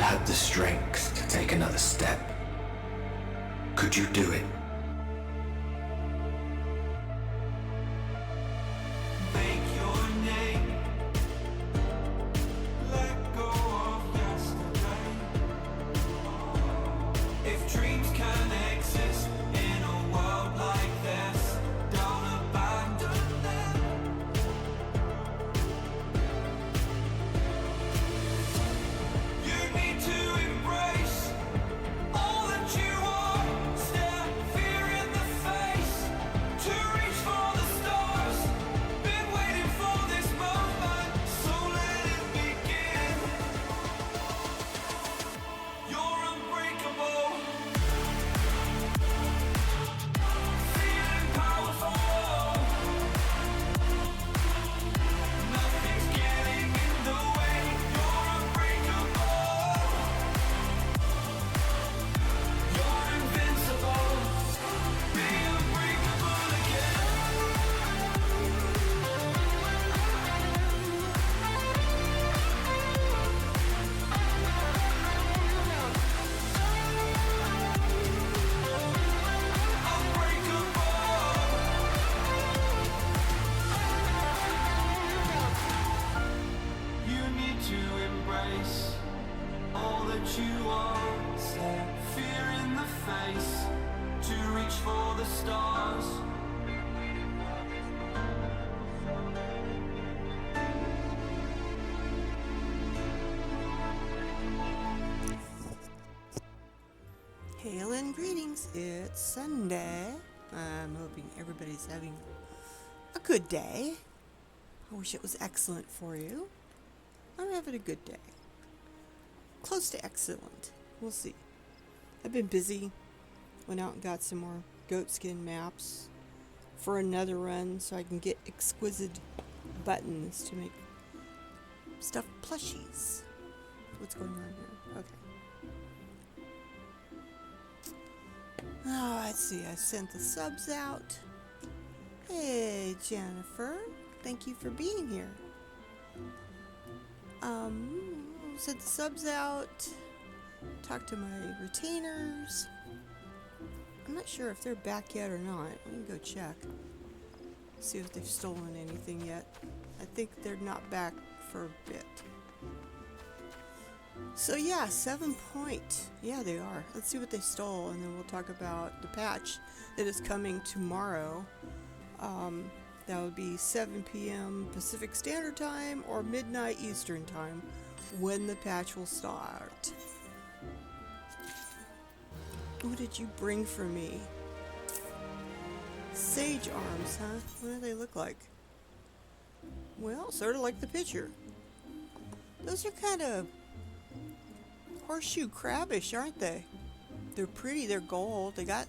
had the strength to take another step, could you do it? Hail and greetings, it's Sunday. I'm hoping everybody's having a good day. I wish it was excellent for you. I'm having a good day. Close to excellent. We'll see. I've been busy. Went out and got some more goatskin maps for another run so I can get exquisite buttons to make stuffed plushies. What's going on here? Okay. Oh, let's see. I sent the subs out. Hey, Jennifer. Thank you for being here. Sent the subs out. Talked to my retainers. I'm not sure if they're back yet or not. We can go check. See if they've stolen anything yet. I think they're not back for a bit. So yeah, 7 point. Yeah, they are. Let's see what they stole, and then we'll talk about the patch that is coming tomorrow. That would be 7 p.m. Pacific Standard Time or midnight Eastern Time when the patch will start. What did you bring for me? Sage arms, huh? What do they look like? Well, sort of like the picture. Those are kind of horseshoe crabbish, aren't they? They're pretty. They're gold. They got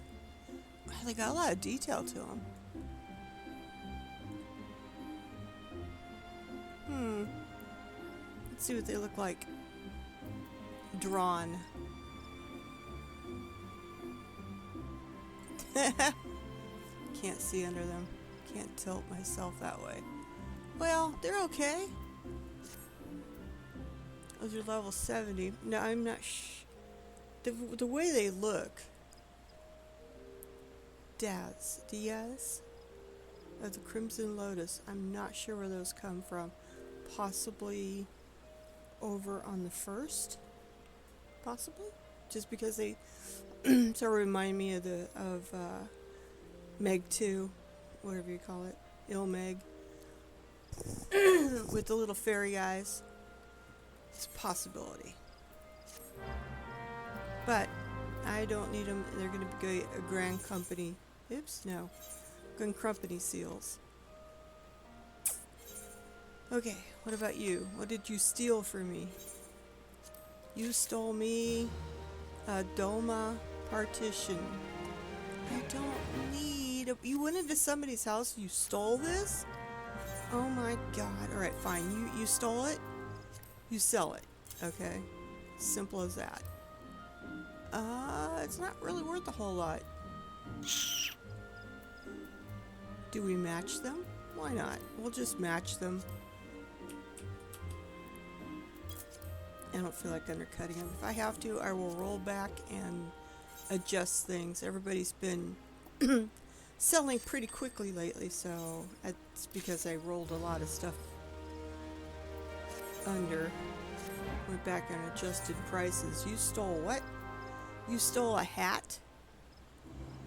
a lot of detail to them. Let's see what they look like drawn. Can't see under them. Can't tilt myself that way. Well, they're okay. Those are level 70. No, I'm not the way they look. Diaz of the Crimson Lotus. I'm not sure where those come from. Possibly over on the first? Possibly? Just because they sort of remind me of Meg 2, whatever you call it. Meg. With the little fairy eyes. It's a possibility. But I don't need them. They're going to be a Grand Company. Oops, no. Grand Company seals. Okay, what about you? What did you steal from me? You stole me a Doma partition. I don't need a... You went into somebody's house, you stole this? Oh my god. Alright, fine. You stole it? You sell it. Okay? Simple as that. It's not really worth a whole lot. Do we match them? Why not? We'll just match them. I don't feel like undercutting them. If I have to, I will roll back and adjust things. Everybody's been selling pretty quickly lately, so it's because I rolled a lot of stuff under. Went back and adjusted prices. You stole what? You stole a hat?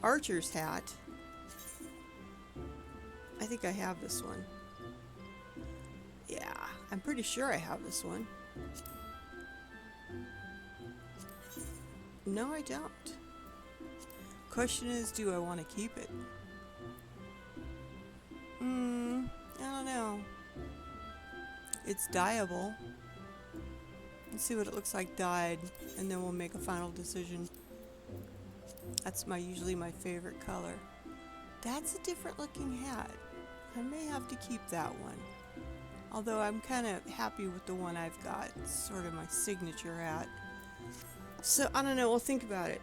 Archer's hat. I think I have this one. Yeah, I'm pretty sure I have this one. No, I don't. Question is, do I want to keep it? I don't know. It's dyeable. Let's see what it looks like dyed, and then we'll make a final decision. That's usually my favorite color. That's a different looking hat. I may have to keep that one. Although I'm kind of happy with the one I've got. It's sort of my signature hat. So, I don't know, we'll think about it.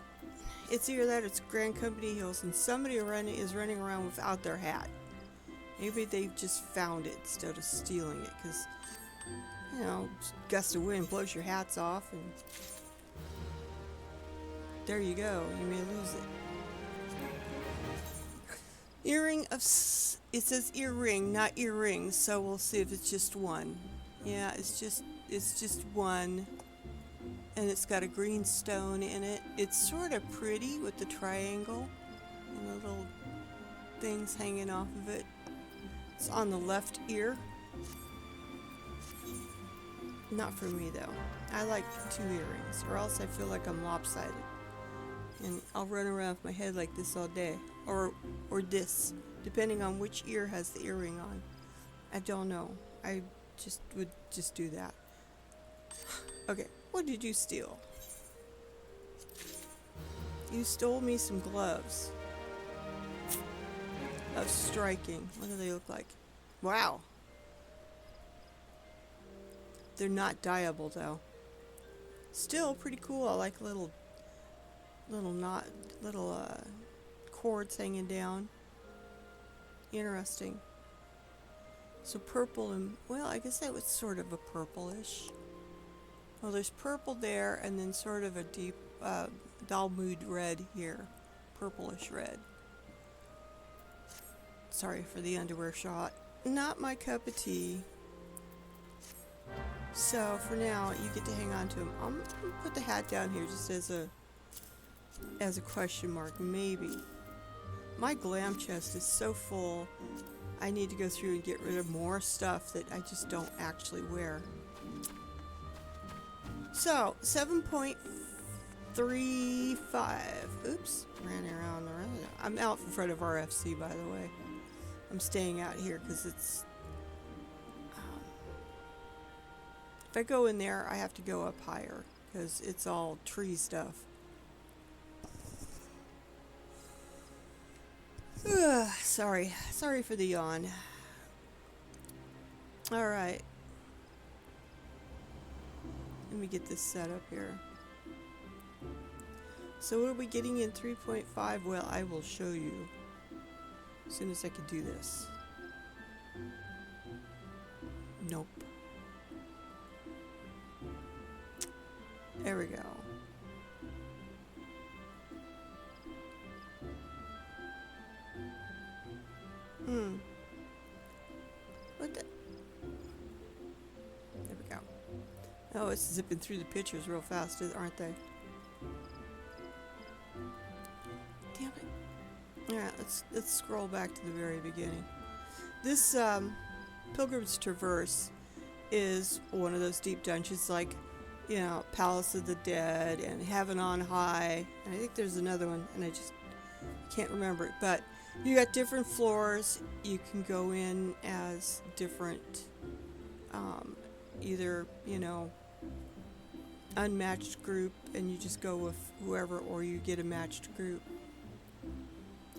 It's either that or it's Grand Company Hills and somebody is running around without their hat. Maybe they've just found it instead of stealing it, because, you know, gust of wind blows your hats off and there you go, you may lose it. Earring of, it says earring, not earrings, so we'll see if it's just one. Yeah, it's just one. And it's got a green stone in it. It's sort of pretty with the triangle and the little things hanging off of it. It's on the left ear. Not for me though. I like 2 earrings, or else I feel like I'm lopsided. And I'll run around with my head like this all day. Or this, depending on which ear has the earring on. I don't know. I would just do that. Okay. What did you steal? You stole me some gloves of striking. What do they look like? Wow. They're not dyeable though. Still pretty cool. I like little cords hanging down. Interesting. So purple and, well, I guess that was sort of a purplish. Well, there's purple there, and then sort of a deep Dalmood red here. Purplish red. Sorry for the underwear shot. Not my cup of tea. So, for now, you get to hang on to them. I'm going to put the hat down here just as a question mark, maybe. My glam chest is so full, I need to go through and get rid of more stuff that I just don't actually wear. So, 7.35. Oops, ran around the road. I'm out in front of RFC, by the way. I'm staying out here because it's... if I go in there, I have to go up higher because it's all tree stuff. Sorry for the yawn. Alright. Let me get this set up here. So what are we getting in 3.5? Well, I will show you as soon as I can do this. Nope. There we go. What the? There we go. Oh, it's zipping through the pictures real fast, aren't they? Damn it. Alright, let's scroll back to the very beginning. This Pilgrim's Traverse is one of those deep dungeons like, you know, Palace of the Dead and Heaven on High. And I think there's another one, and I just can't remember it. But you got different floors. You can go in as different, either, you know, unmatched group, and you just go with whoever, or you get a matched group.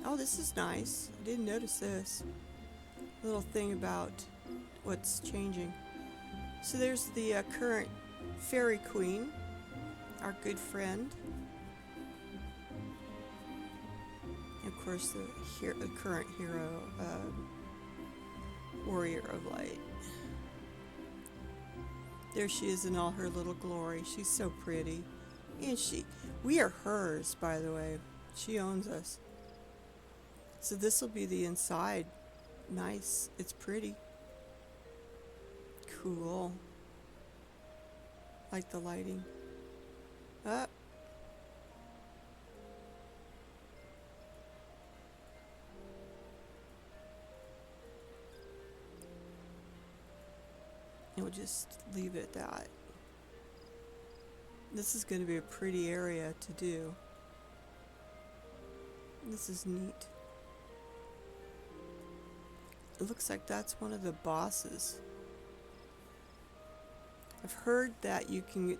Oh, this is nice. I didn't notice this little thing about what's changing. So there's the current Fairy Queen, our good friend. And of course, the current hero, Warrior of Light. There she is in all her little glory. She's so pretty. And we are hers, by the way. She owns us. So this will be the inside. Nice. It's pretty. Cool. Like the lighting. Up. And we'll just leave it at that. This is going to be a pretty area to do. This is neat. It looks like that's one of the bosses. I've heard that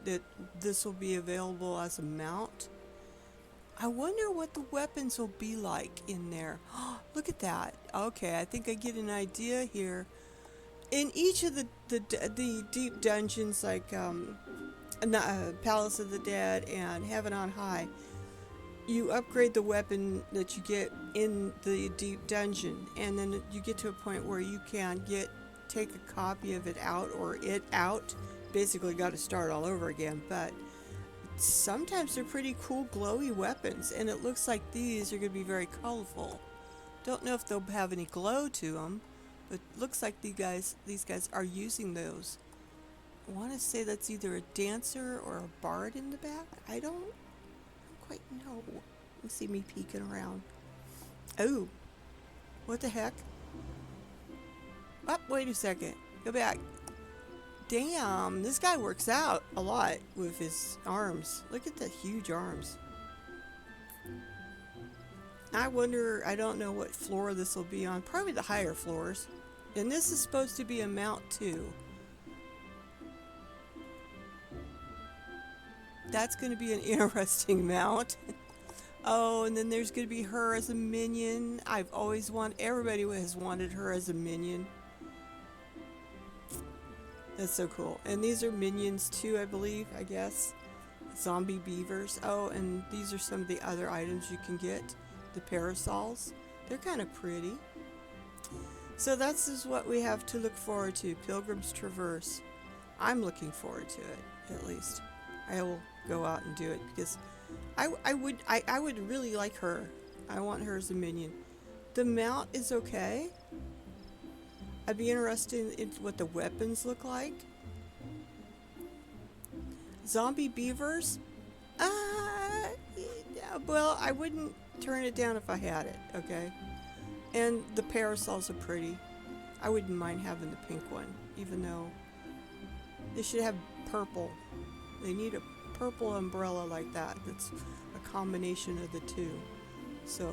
that this will be available as a mount. I wonder what the weapons will be like in there. Look at that. Okay, I think I get an idea here. In each of the deep dungeons, like Palace of the Dead and Heaven on High, you upgrade the weapon that you get in the deep dungeon, and then you get to a point where you can take a copy of it out, or it out. Basically got to start all over again, but sometimes they're pretty cool glowy weapons, and it looks like these are going to be very colorful. Don't know if they'll have any glow to them, but looks like these guys are using those. I want to say that's either a dancer or a bard in the back. I don't quite know. You see me peeking around. Oh, what the heck? Oh, wait a second. Go back. Damn, this guy works out a lot with his arms. Look at the huge arms. I wonder, I don't know what floor this will be on. Probably the higher floors. And this is supposed to be a mount too. That's going to be an interesting mount. Oh, and then there's going to be her as a minion. Everybody has wanted her as a minion. That's so cool. And these are minions too, I believe, I guess. Zombie beavers. Oh, and these are some of the other items you can get. The parasols. They're kind of pretty. So that's just what we have to look forward to. Pilgrim's Traverse. I'm looking forward to it, at least. I will go out and do it because I would really like her. I want her as a minion. The mount is okay. I'd be interested in what the weapons look like. Zombie beavers? Well, I wouldn't turn it down if I had it, okay? And the parasols are pretty. I wouldn't mind having the pink one, even though they should have purple. They need a purple umbrella like that. That's a combination of the two. So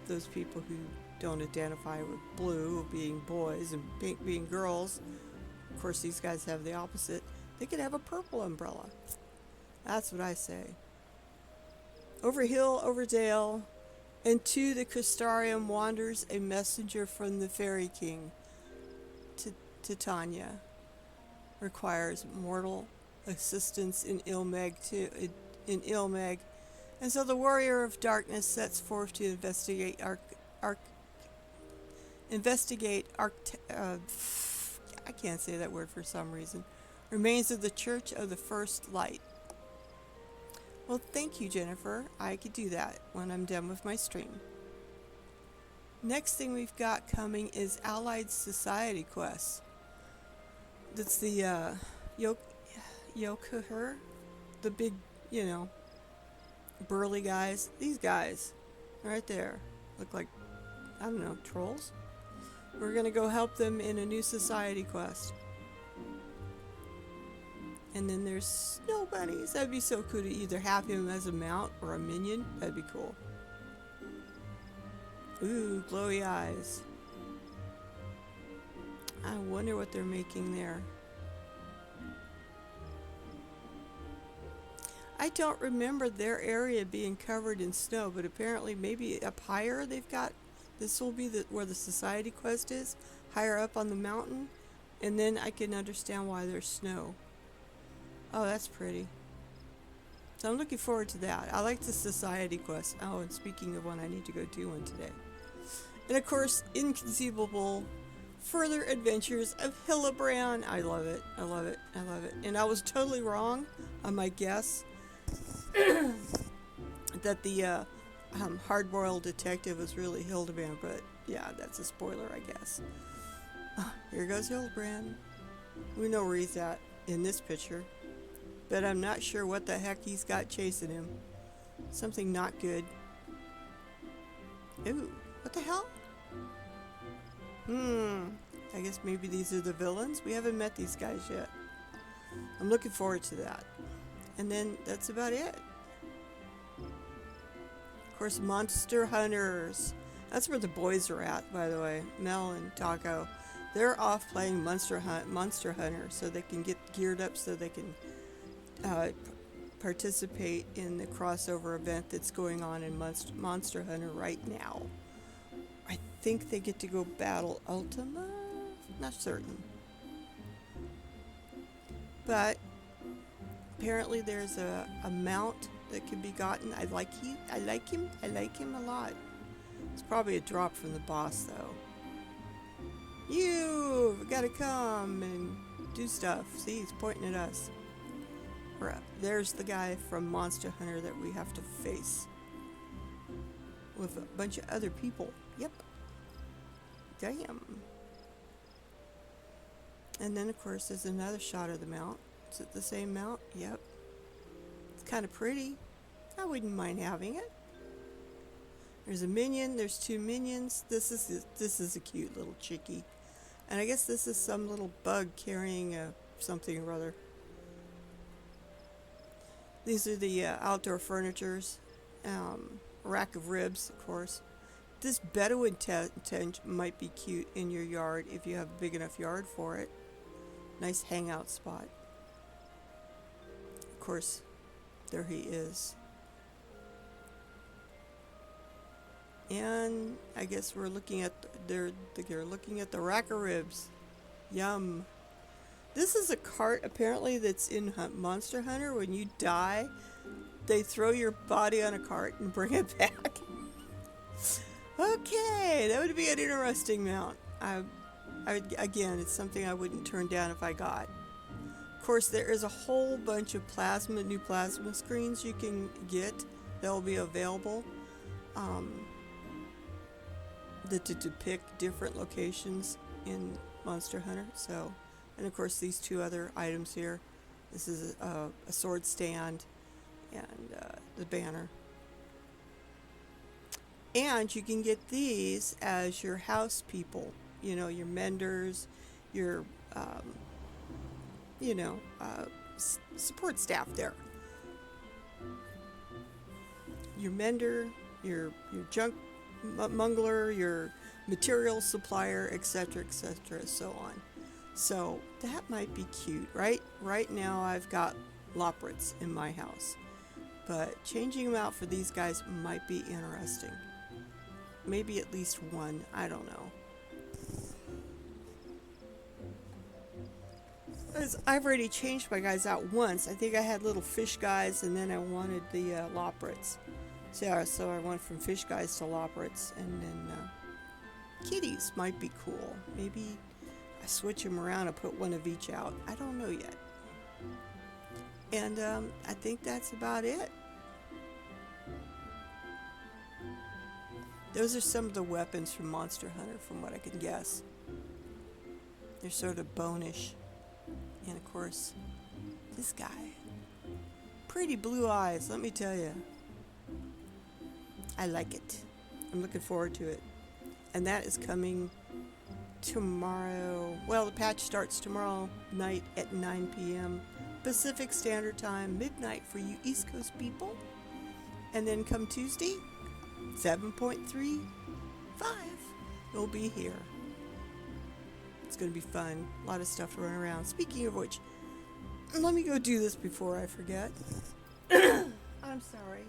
those people who don't identify with blue being boys and pink being girls, of course these guys have the opposite, they could have a purple umbrella. That's what I say. Over hill, over dale, and to the Crystarium wanders a messenger from the Fairy King. Titania requires mortal assistance in Ilmeg and so the warrior of darkness sets forth to investigate I can't say that word for some reason. Remains of the Church of the First Light. Well, thank you, Jennifer. I could do that when I'm done with my stream. Next thing we've got coming is Allied Society quests. That's the Yokuher, the big, burly guys. These guys, right there, look like, I don't know, trolls? We're gonna go help them in a new society quest. And then there's snow bunnies. That'd be so cool to either have him as a mount or a minion. That'd be cool. Ooh, glowy eyes. I wonder what they're making there. I don't remember their area being covered in snow, but apparently maybe up higher they've got, this will be where the society quest is, higher up on the mountain, and then I can understand why there's snow. Oh, that's pretty. So I'm looking forward to that. I like the society quest. Oh, and speaking of one, I need to go do one today. And of course, Inconceivable Further Adventures of Hillebrand. I love it. I love it. I love it. And I was totally wrong on my guess that the hard-boiled detective was really Hildebrand, but yeah, that's a spoiler, I guess. Here goes Hildebrand. We know where he's at in this picture, but I'm not sure what the heck he's got chasing him. Something not good. Ooh, what the hell? I guess maybe these are the villains. We haven't met these guys yet. I'm looking forward to that. And then that's about it. Of course, Monster Hunters. That's where the boys are at, by the way. Mel and Taco. They're off playing Monster Hunter, so they can get geared up so they can participate in the crossover event that's going on in Monster Hunter right now. I think they get to go battle Ultima? Not certain. But apparently there's a mount that can be gotten. I like him a lot. It's probably a drop from the boss though. You've got to come and do stuff. See, he's pointing at us. There's the guy from Monster Hunter that we have to face with a bunch of other people. Yep. Damn. And then, of course, there's another shot of the mount. Is it the same mount? Yep. It's kind of pretty. I wouldn't mind having it. There's a minion. There's two minions. This is a cute little chickie. And I guess this is some little bug carrying something or other. These are the outdoor furnitures. Rack of ribs, of course. This Bedouin tent might be cute in your yard if you have a big enough yard for it. Nice hangout spot. Of course, there he is. And I guess we're looking at they're looking at the rack of ribs. Yum. This is a cart apparently that's in Monster Hunter. When you die, they throw your body on a cart and bring it back. Okay, that would be an interesting mount. Again, it's something I wouldn't turn down if I got. Of course, there is a whole bunch of new plasma screens you can get that will be available to depict different locations in Monster Hunter. So, and of course, these two other items here. This is a sword stand and the banner. And you can get these as your house people. You know, your menders, your, support staff there. Your mender, your junk mungler, your material supplier, etc., so on. So that might be cute, right? Right now I've got Loprits in my house. But changing them out for these guys might be interesting. Maybe at least one. I don't know. I've already changed my guys out once. I think I had little fish guys, and then I wanted the Loprits. So I went from fish guys to Loprits, and then kitties might be cool. Maybe I switch them around and put one of each out. I don't know yet. And I think that's about it. Those are some of the weapons from Monster Hunter, from what I can guess. They're sort of bonish. And of course, this guy. Pretty blue eyes, let me tell you. I like it. I'm looking forward to it. And that is coming tomorrow. Well, the patch starts tomorrow night at 9 p.m. Pacific Standard Time, midnight for you East Coast people. And then come Tuesday, 7.35, it'll be here. It's going to be fun. A lot of stuff to run around. Speaking of which, let me go do this before I forget. I'm sorry.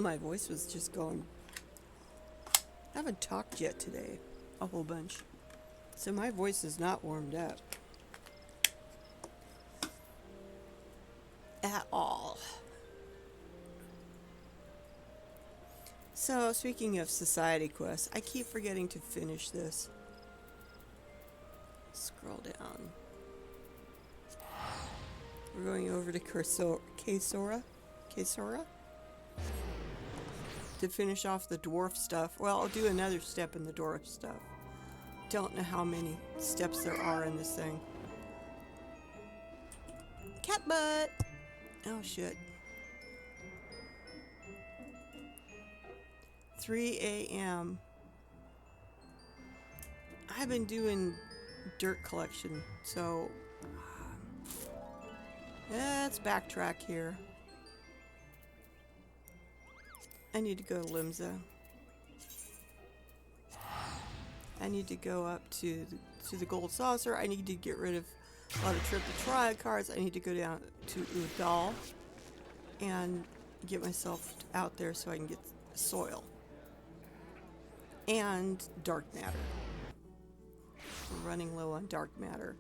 My voice was just going. I haven't talked yet today, a whole bunch. So my voice is not warmed up. At all. So, speaking of society quests, I keep forgetting to finish this. Scroll down. We're going over to Kesora to finish off the dwarf stuff. Well, I'll do another step in the dwarf stuff. Don't know how many steps there are in this thing. Cat butt! Oh shit. 3 a.m. I've been doing dirt collection, so let's backtrack here. I need to go to Limsa. I need to go up to the gold saucer. I need to get rid of a lot of triple triad cards. I need to go down to Udal and get myself out there so I can get soil and dark matter. I'm running low on dark matter.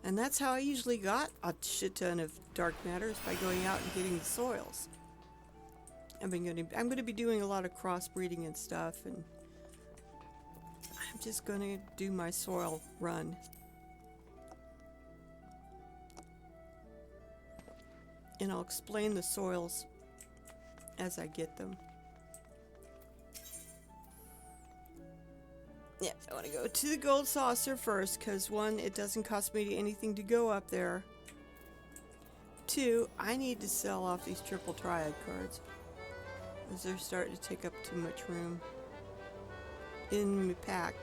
And that's how I usually got a shit ton of dark matter, is by going out and getting the soils. I'm going to be doing a lot of crossbreeding and stuff, and I'm just going to do my soil run. And I'll explain the soils as I get them. Yeah, I want to go to the gold saucer first, because one, it doesn't cost me anything to go up there. Two, I need to sell off these triple triad cards, as they're starting to take up too much room in my pack.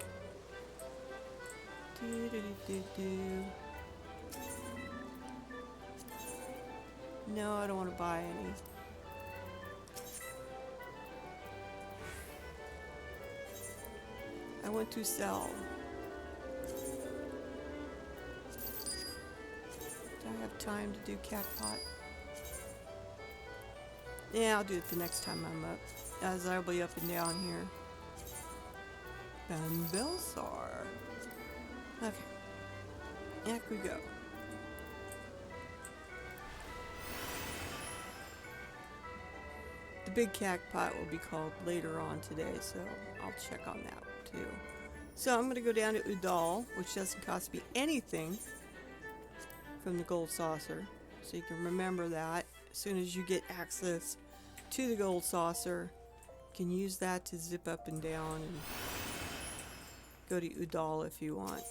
No, I don't want to buy any. I want to sell. Do I have time to do cat pot? Yeah, I'll do it the next time I'm up, as I'll be up and down here. Belsar. Okay. Back we go. The big cat pot will be called later on today, so I'll check on that too. So I'm going to go down to Udal, which doesn't cost me anything from the gold saucer. So you can remember that. As soon as you get access to the gold saucer, you can use that to zip up and down and go to Udal if you want.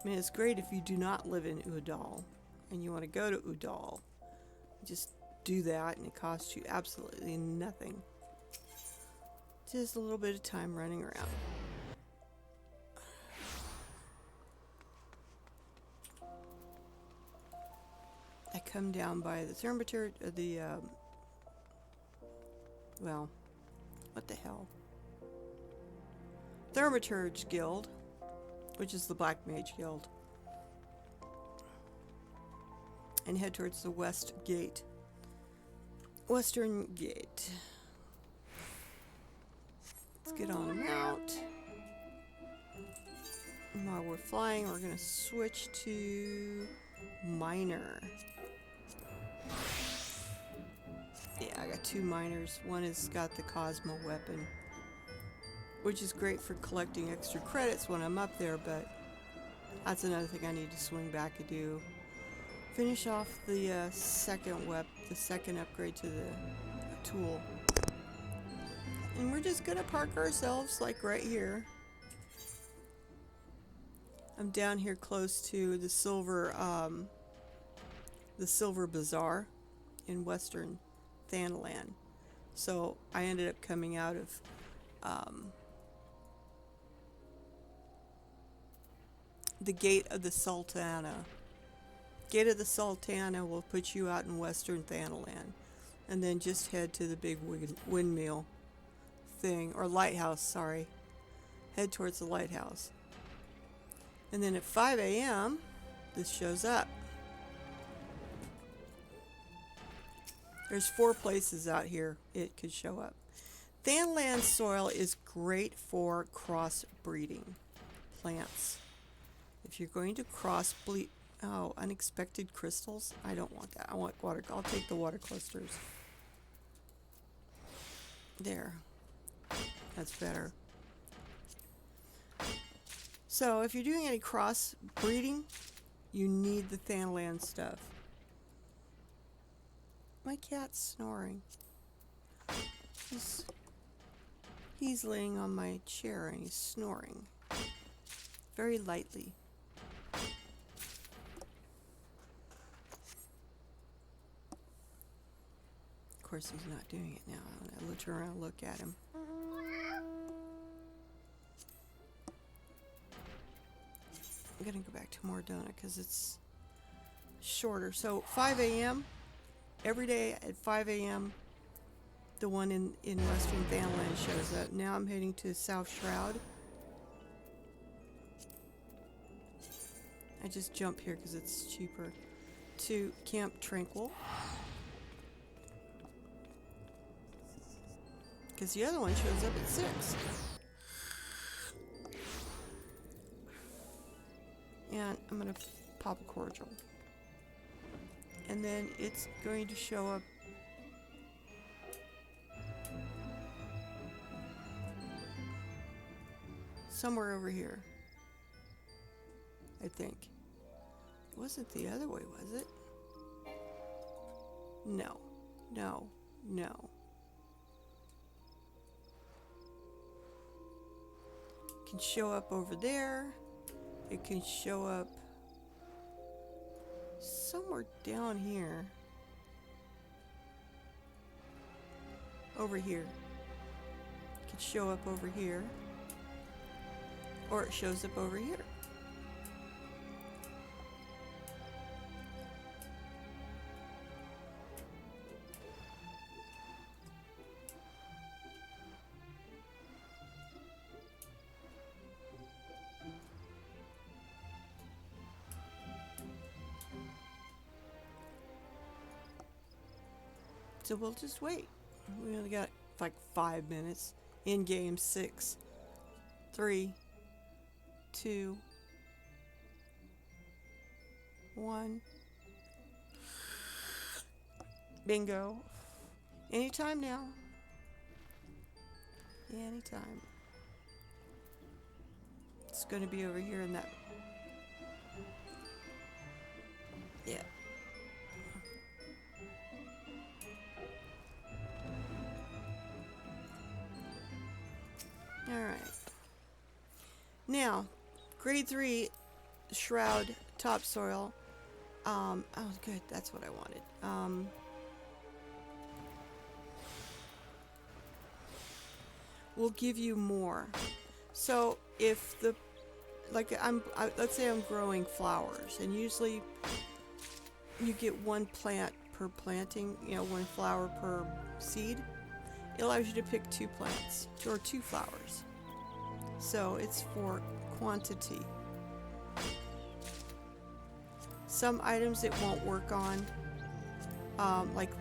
I mean, it's great if you do not live in Udal and you want to go to Udal. Just do that and it costs you absolutely nothing. Just a little bit of time running around. I come down by the Thermaturge, well, what the hell? Thaumaturge Guild, which is the Black Mage Guild, and head towards the Western Gate. Let's get on a mount. While we're flying, we're going to switch to Miner. Yeah, I got two miners. One has got the Cosmo weapon, which is great for collecting extra credits when I'm up there, but that's another thing I need to swing back and do. Finish off the second upgrade to the tool. And we're just gonna park ourselves like right here. I'm down here close to the Silver Bazaar in Western Thanalan. So I ended up coming out of the Gate of the Sultana. Gate of the Sultana will put you out in Western Thanalan, and then just head to the big windmill thing, or lighthouse, sorry. Head towards the lighthouse. And then at 5 a.m., this shows up. There's 4 places out here it could show up. Thanalan soil is great for crossbreeding plants. If you're going to Oh, unexpected crystals? I don't want that. I want water. I'll take the water clusters. There. That's better. So, if you're doing any cross breeding, you need the Thanalan stuff. My cat's snoring. He's laying on my chair and he's snoring. Very lightly. Of course, he's not doing it now. I turn around and look at him. I'm gonna go back to Mordona because it's shorter. So 5 a.m. every day at 5 a.m. the one in Western Thanalan shows up. Now I'm heading to South Shroud. I just jump here because it's cheaper. To Camp Tranquil. Because the other one shows up at 6. And I'm going to pop a cordial. And then it's going to show up somewhere over here. I think. It wasn't the other way, was it? No. No. No. It can show up over there. It can show up somewhere down here. Over here. It can show up over here. Or it shows up over here. So we'll just wait. We only got like 5 minutes. In game 6, 3, 2, 1. Bingo. Anytime now. Anytime. It's going to be over here in that. Yeah. Alright. Now, grade 3 shroud topsoil. Oh good, that's what I wanted. Will give you more. So if the let's say I'm growing flowers, and usually you get 1 plant per planting, 1 flower per seed. It allows you to pick 2 plants, or 2 flowers. So it's for quantity. Some items it won't work on, like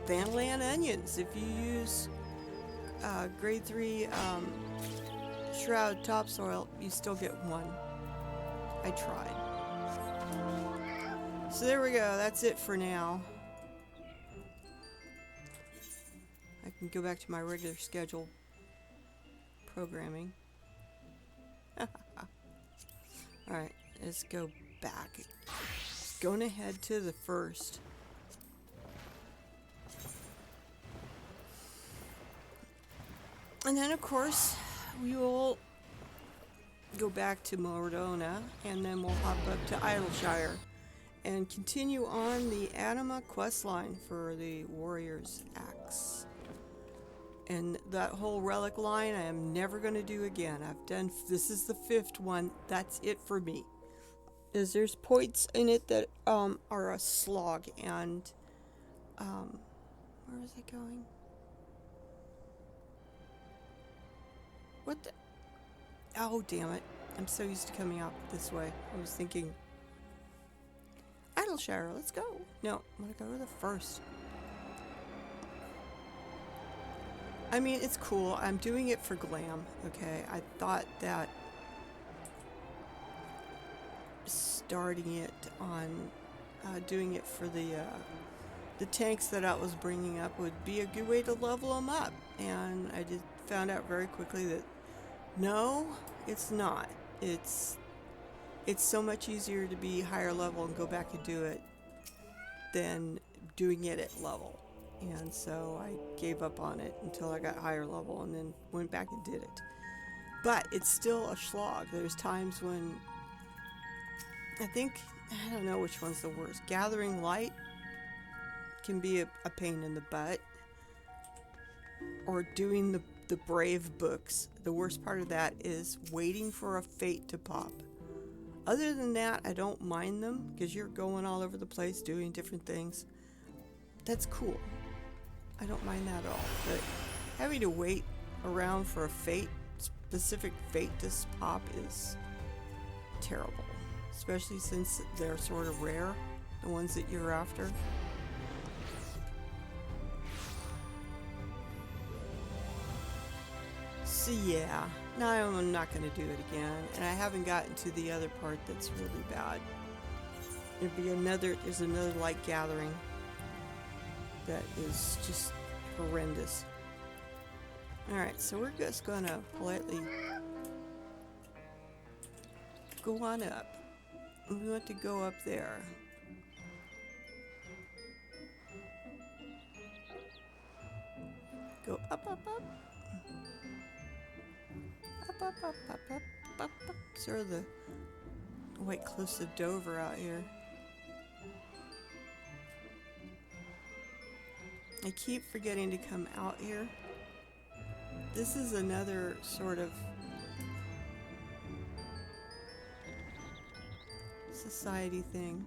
Thanalan onions. If you use grade 3 shroud topsoil, you still get 1. I tried. So there we go. That's it for now. I can go back to my regular schedule programming. Alright, let's go back. Going to head to the first. And then, of course, we will go back to Mordona, and then we'll hop up to Idleshire and continue on the Anima quest line for the Warrior's Axe. And that whole relic line I am never going to do again. This is the 5th one. That's it for me. There's points in it that are a slog, and where was I going? What the? Oh, damn it. I'm so used to coming out this way. I was thinking Idleshire, let's go. No, I'm going to go to the first. I mean, it's cool. I'm doing it for glam, okay? I thought that starting it on doing it for the tanks that I was bringing up would be a good way to level them up. And I just found out very quickly that no, it's not. It's so much easier to be higher level and go back and do it than doing it at level. And so I gave up on it until I got higher level and then went back and did it. But it's still a slog. There's times when I don't know which one's the worst. Gathering light can be a pain in the butt. Or doing the brave books. The worst part of that is waiting for a fate to pop. Other than that, I don't mind them because you're going all over the place doing different things. That's cool. I don't mind that at all. But having to wait around for a specific fate to pop is terrible. Especially since they're sort of rare, the ones that you're after. So yeah, no, I'm not going to do it again. And I haven't gotten to the other part that's really bad. There's another light gathering that is just horrendous. Alright, so we're just going to politely go on up. We want to go up there. Go up, up, up. Up. Sort of the White Cliffs of Dover out here. I keep forgetting to come out here. This is another sort of society thing.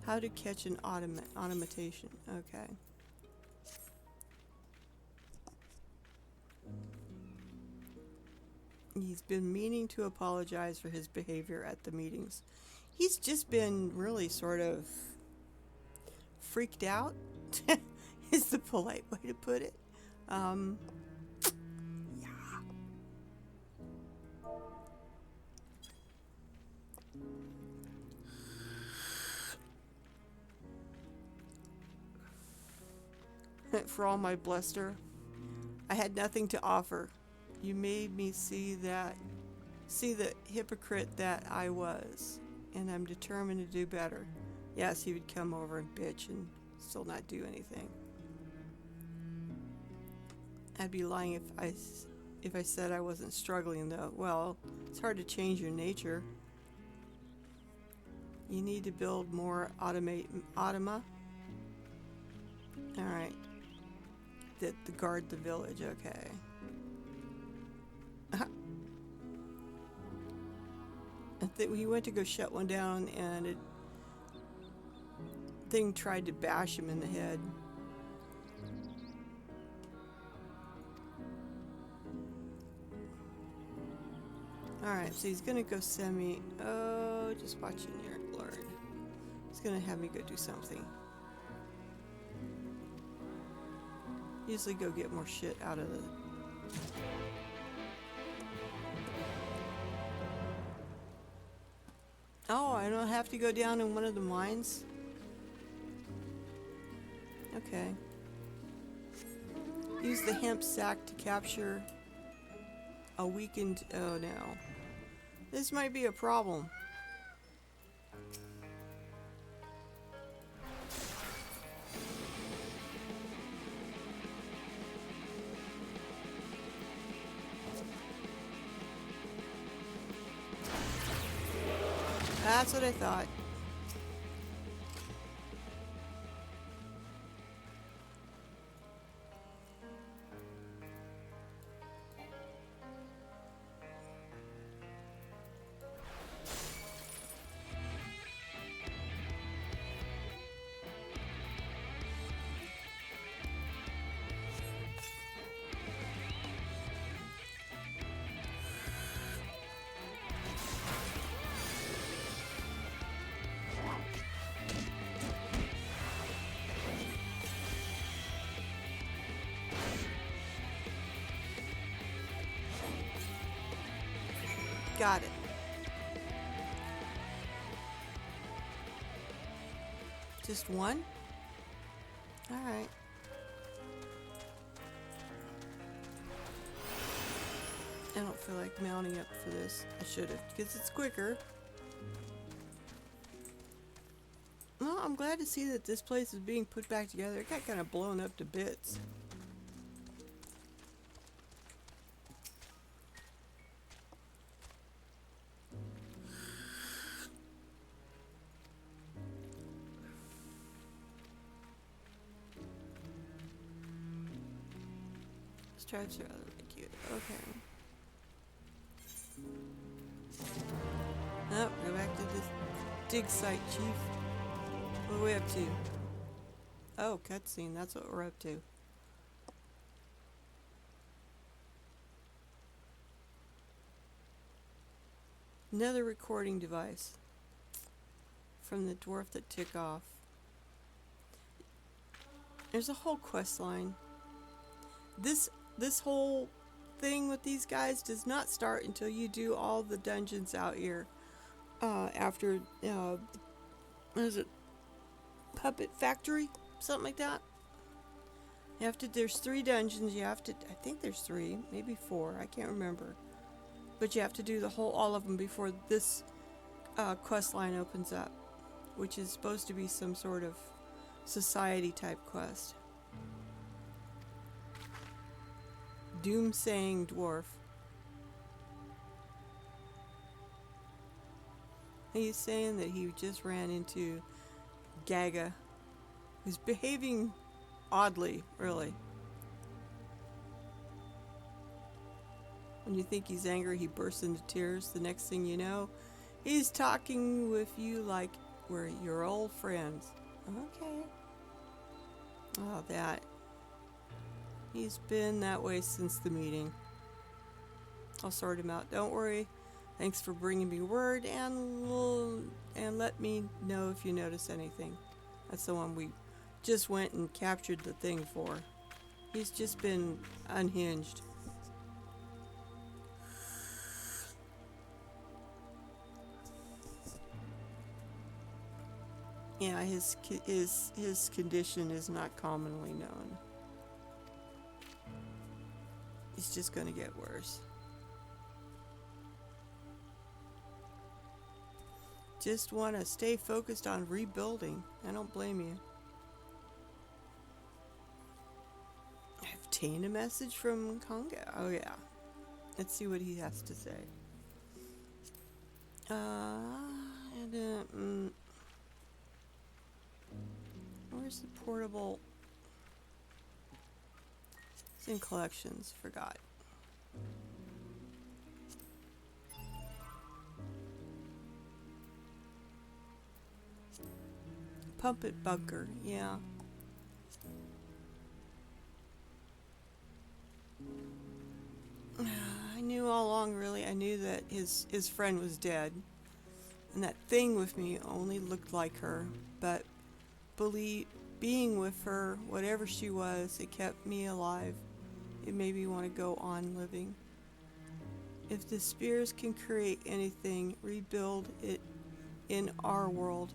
How to catch an automatation. Okay. He's been meaning to apologize for his behavior at the meetings. He's just been really sort of freaked out, is the polite way to put it. Yeah. For all my bluster, I had nothing to offer. You made me see the hypocrite that I was, and I'm determined to do better. Yes, he would come over and bitch and still not do anything. I'd be lying if I said I wasn't struggling, though. Well, it's hard to change your nature. You need to build more automa. All right. That guard the village. Okay. I think he went to go shut one down, and thing tried to bash him in the head. Alright, so he's gonna go send me... Oh, just watching your Lord. He's gonna have me go do something. Usually go get more shit out of the... Oh, I don't have to go down in one of the mines? Okay. Use the hemp sack to capture a weakened... Oh no. This might be a problem. That's what I thought. Got it. Just one? Alright. I don't feel like mounting up for this. I should have, because it's quicker. Well, I'm glad to see that this place is being put back together. It got kind of blown up to bits. Stripes are really cute. Okay. Oh, go back to this dig site, Chief. What are we up to? Oh, cutscene. That's what we're up to. Another recording device from the dwarf that took off. There's a whole quest line. This whole thing with these guys does not start until you do all the dungeons out here. After what is it? Puppet Factory? Something like that. You have to, there's 3 dungeons. You have to, I think there's 3, maybe 4, I can't remember. But you have to do all of them before this quest line opens up, which is supposed to be some sort of society type quest. Doomsaying dwarf. He's saying that he just ran into Gaga, who's behaving oddly, really. When you think he's angry, he bursts into tears. The next thing you know, he's talking with you like we're your old friends. Okay. Oh, that. He's been that way since the meeting. I'll sort him out. Don't worry. Thanks for bringing me word, and let me know if you notice anything. That's the one we just went and captured the thing for. He's just been unhinged. Yeah, his condition is not commonly known. It's just gonna get worse. Just want to stay focused on rebuilding. I don't blame you. I've obtained a message from Conga. Oh yeah. Let's see what he has to say. Where's the portable? It's in collections. Forgot. Pump it bunker, yeah. I knew all along, really. I knew that his friend was dead. And that thing with me only looked like her. But being with her, whatever she was, it kept me alive. It made me want to go on living. If the spears can create anything, rebuild it in our world,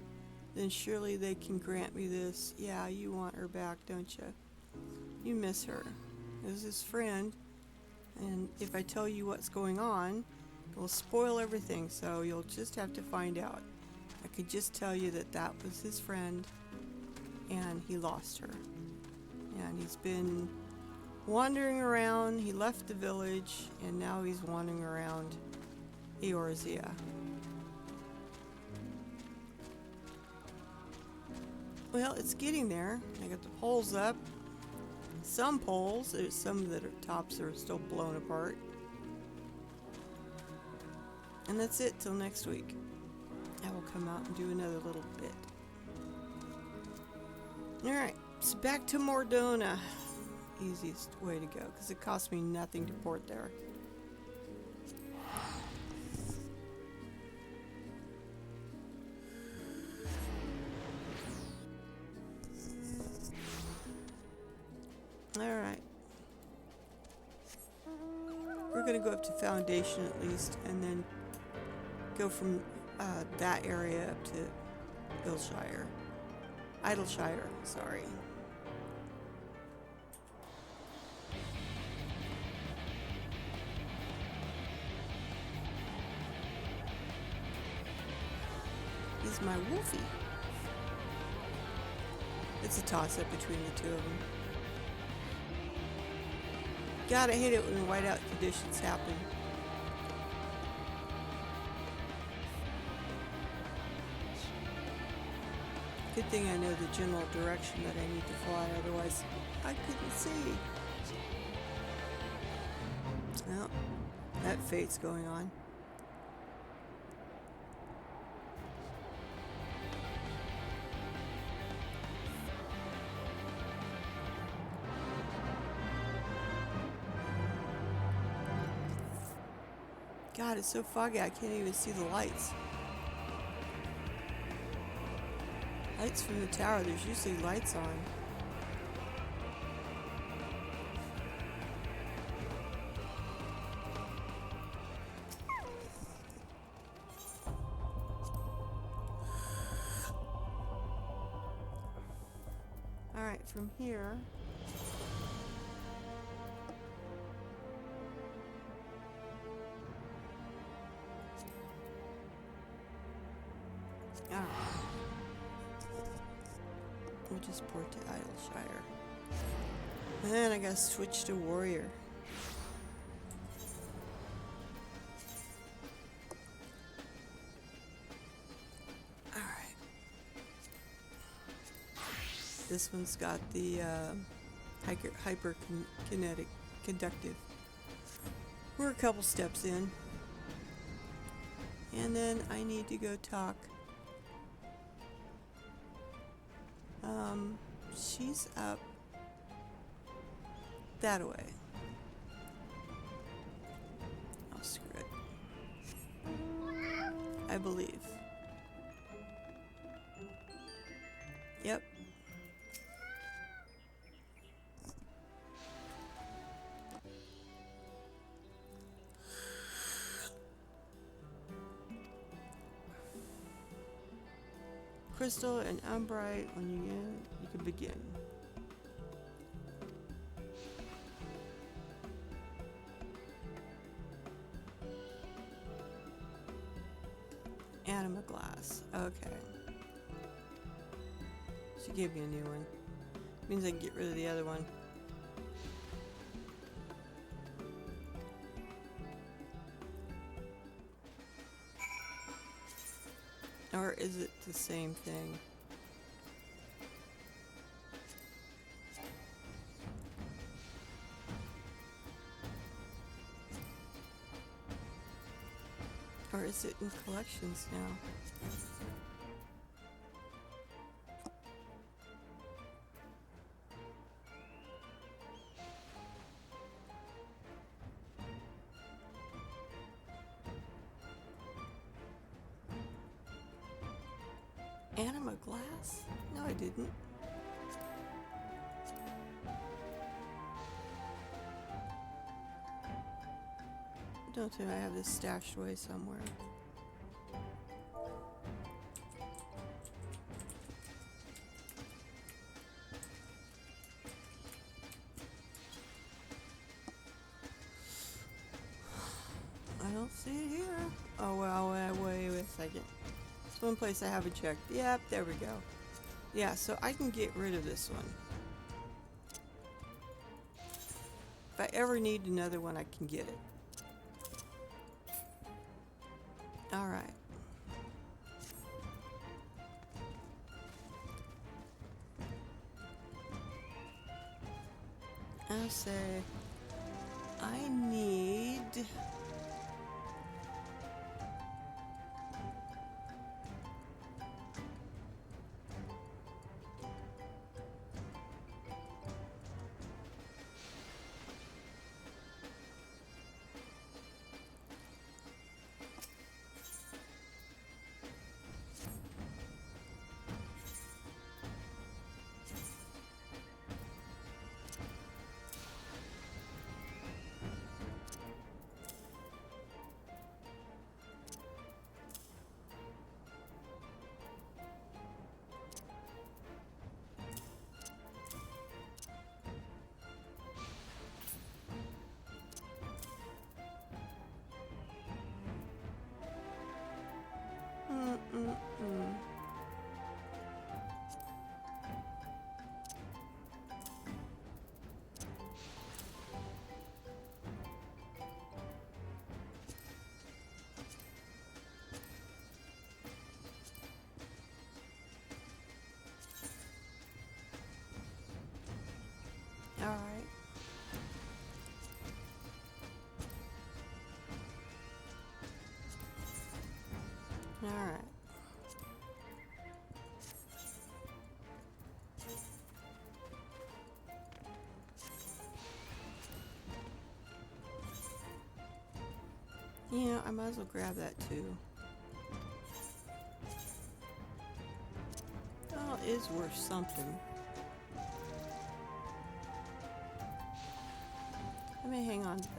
then surely they can grant me this. Yeah, you want her back, don't you? You miss her. It was his friend, and if I tell you what's going on, it will spoil everything, so you'll just have to find out. I could just tell you that that was his friend, and he lost her. And he's been wandering around. He left the village, and now he's wandering around Eorzea. Well, it's getting there. I got the poles up. Some poles, there's some that are tops are still blown apart. And that's it till next week. I will come out and do another little bit. Alright, so back to Mordona. Easiest way to go, because it cost me nothing to port there. Alright. We're going to go up to Foundation at least, and then go from that area up to Ilshire. Idleshire, sorry. He's my Wolfie. It's a toss-up between the two of them. Gotta hate it when whiteout conditions happen. Good thing I know the general direction that I need to fly, otherwise I couldn't see. Well, that fate's going on. God, it's so foggy I can't even see the lights. Lights from the tower, there's usually lights on. Alright, from here. Alright. We'll just port to Idleshire. And then I gotta switch to Warrior. Alright. This one's got the hyper-kinetic conductive. We're a couple steps in. And then I need to go talk. She's up that way. Oh, screw it. I believe. Yep. Crystal and Umbrite, when you can begin. Anima glass. Okay. She gave me a new one. Means I can get rid of the other one. Or is it the same thing? Or is it in collections now? Anima glass? No, I didn't. Don't think I have this stashed away somewhere. I don't see it here. Oh well, wait a second. It's one place I haven't checked. Yep, there we go. Yeah, so I can get rid of this one. If I ever need another one, I can get it. Alright. I'll say I need Alright. Yeah, I might as well grab that too. Well, it is worth something. I may hang on to that.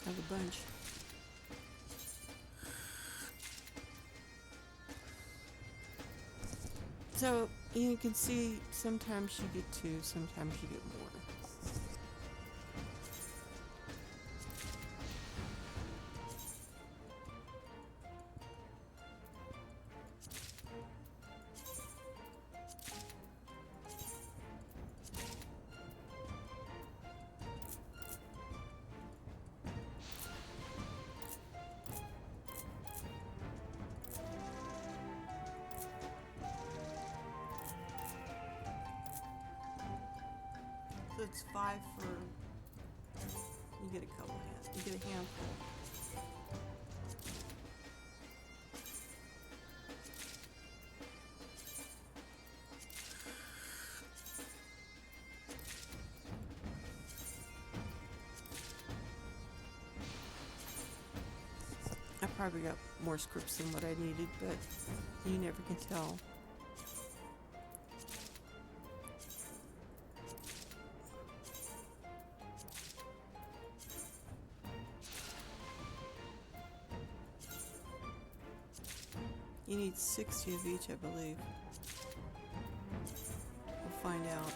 Have a bunch. So you can see sometimes you get two, sometimes you get more. So it's 5 for, you get a couple hands, you get a handful. I probably got more scripts than what I needed, but you never can tell. You need 60 of each, I believe. We'll find out.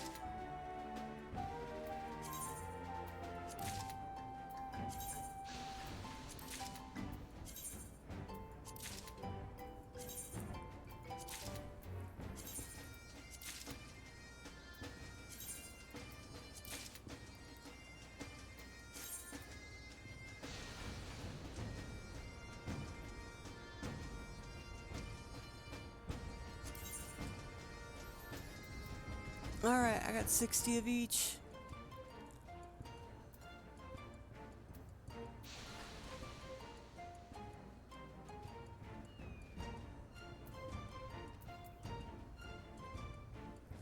Alright, I got 60 of each.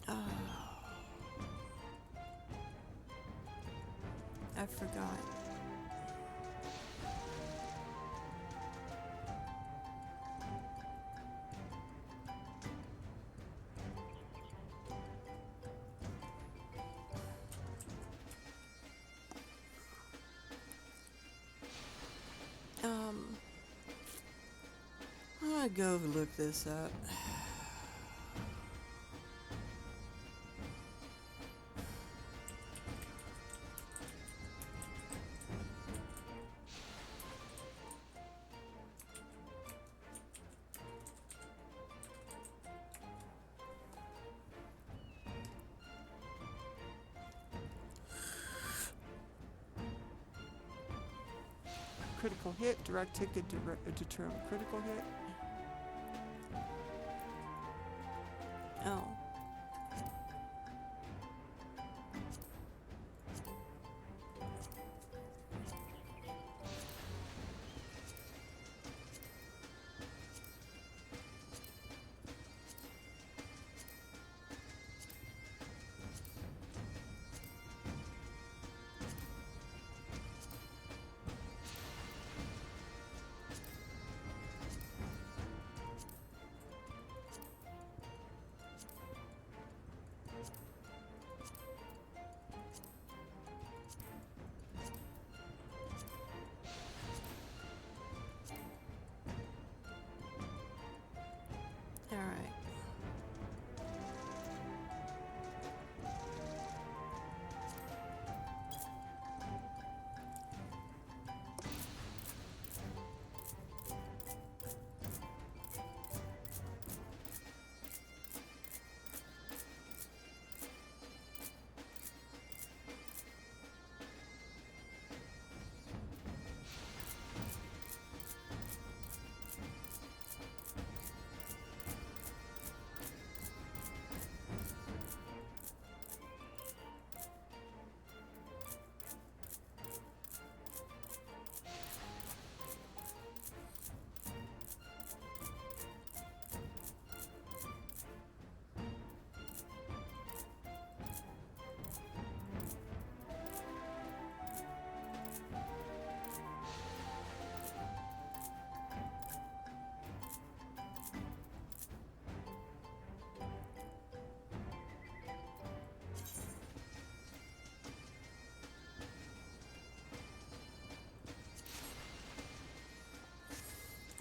Oh. I forgot. I'm gonna go look this up. Critical hit, direct hit to determine critical hit. Oh.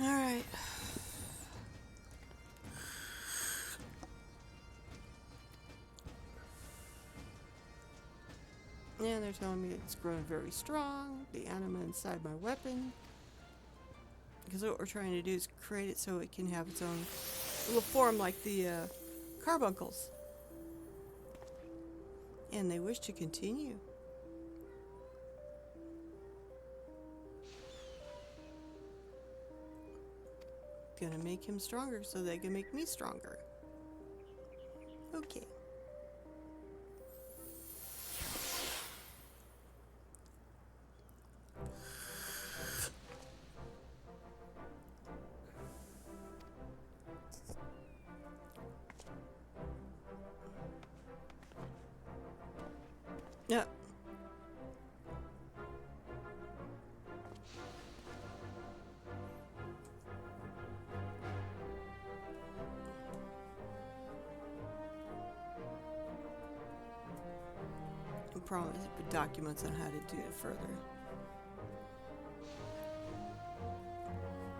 Alright. Yeah, they're telling me it's grown very strong, the anima inside my weapon. Because what we're trying to do is create it so it can have its own little form like the carbuncles. And they wish to continue. Gonna make him stronger so they can make me stronger. Okay. Yep. I promise to put documents on how to do it further.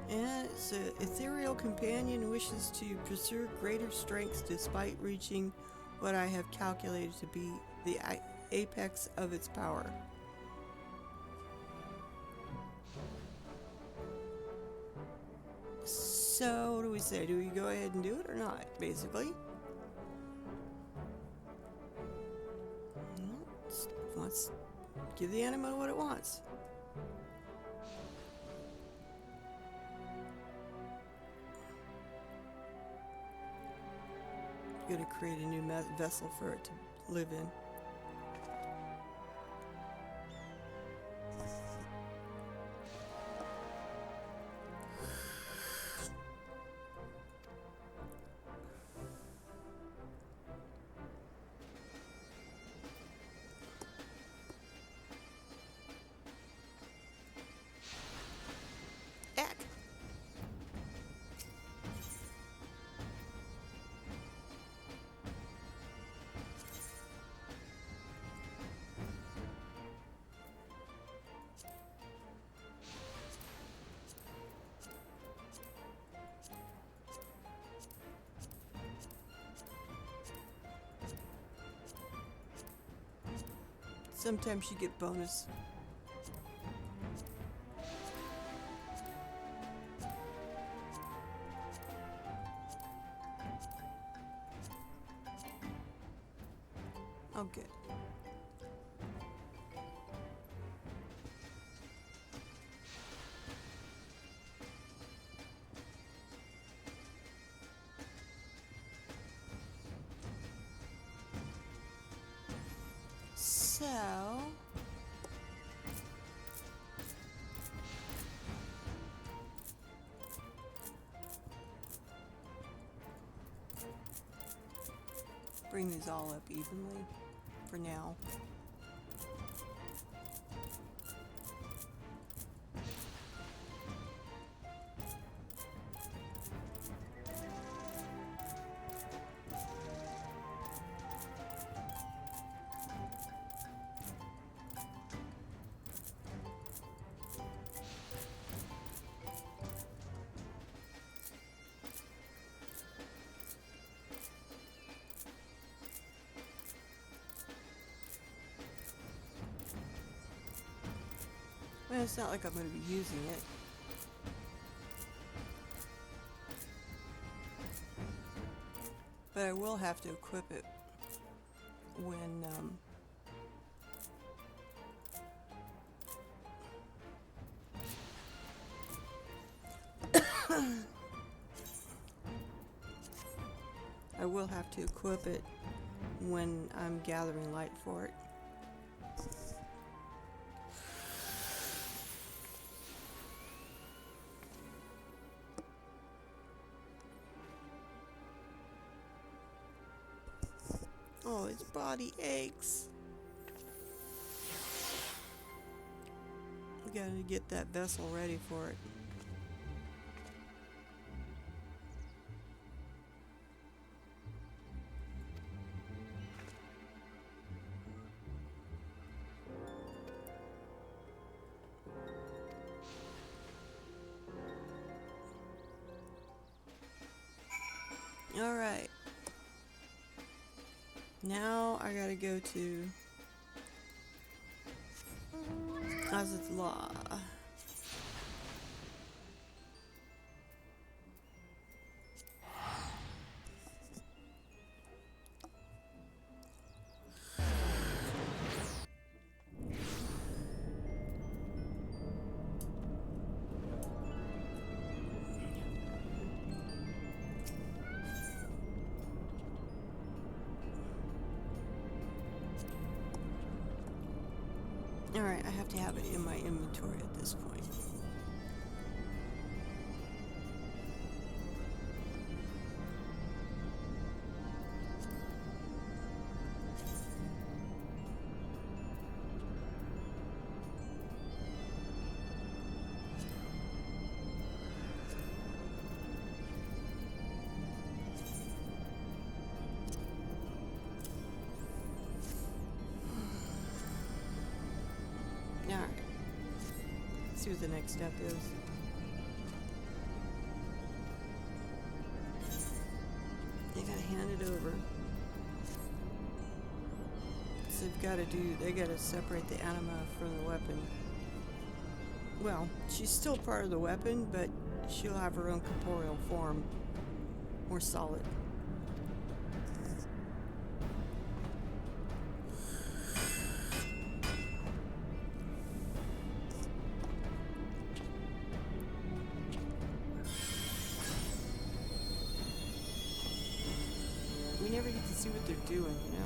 And it's an ethereal companion wishes to pursue greater strengths despite reaching what I have calculated to be the apex of its power. So, what do we say? Do we go ahead and do it or not, basically? Let's give the anima what it wants. You're going to create a new vessel for it to live in. Heck. Sometimes you get bonus. Oh, good. So... bring these all up evenly for now. Well, it's not like I'm going to be using it. But I will have to equip it when, I will have to equip it when I'm gathering light for it. Oh, its body aches. We gotta get that vessel ready for it. Alright. Now I gotta go to Azith Law. Alright, I have to have it in my inventory at this point. Alright. See what the next step is. They gotta hand it over. So they gotta separate the anima from the weapon. Well, she's still part of the weapon, but she'll have her own corporeal form. More solid. We never get to see what they're doing, you know?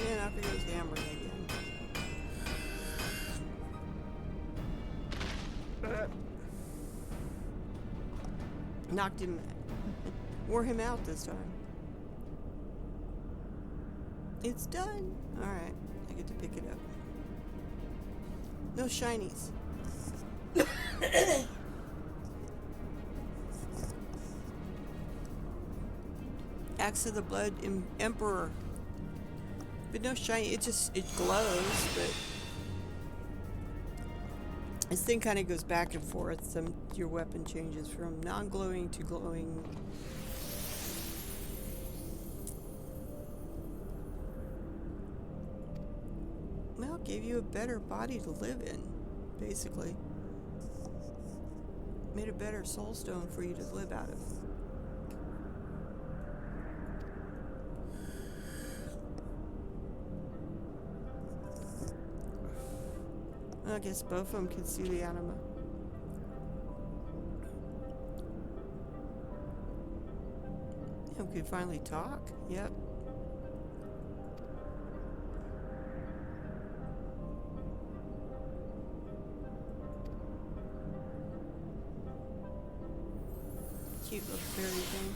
And off he goes hammering again. Knocked him, wore him out this time. It's done. Alright, I get to pick it up. No shinies. Axe of the Blood Emperor. But no shiny, it glows, but this thing kind of goes back and forth. Your weapon changes from non-glowing to glowing. Well, it gave you a better body to live in, basically. Made a better soul stone for you to live out of. I guess both of them can see the anima. Yeah, we can finally talk. Yep. Cute little fairy thing.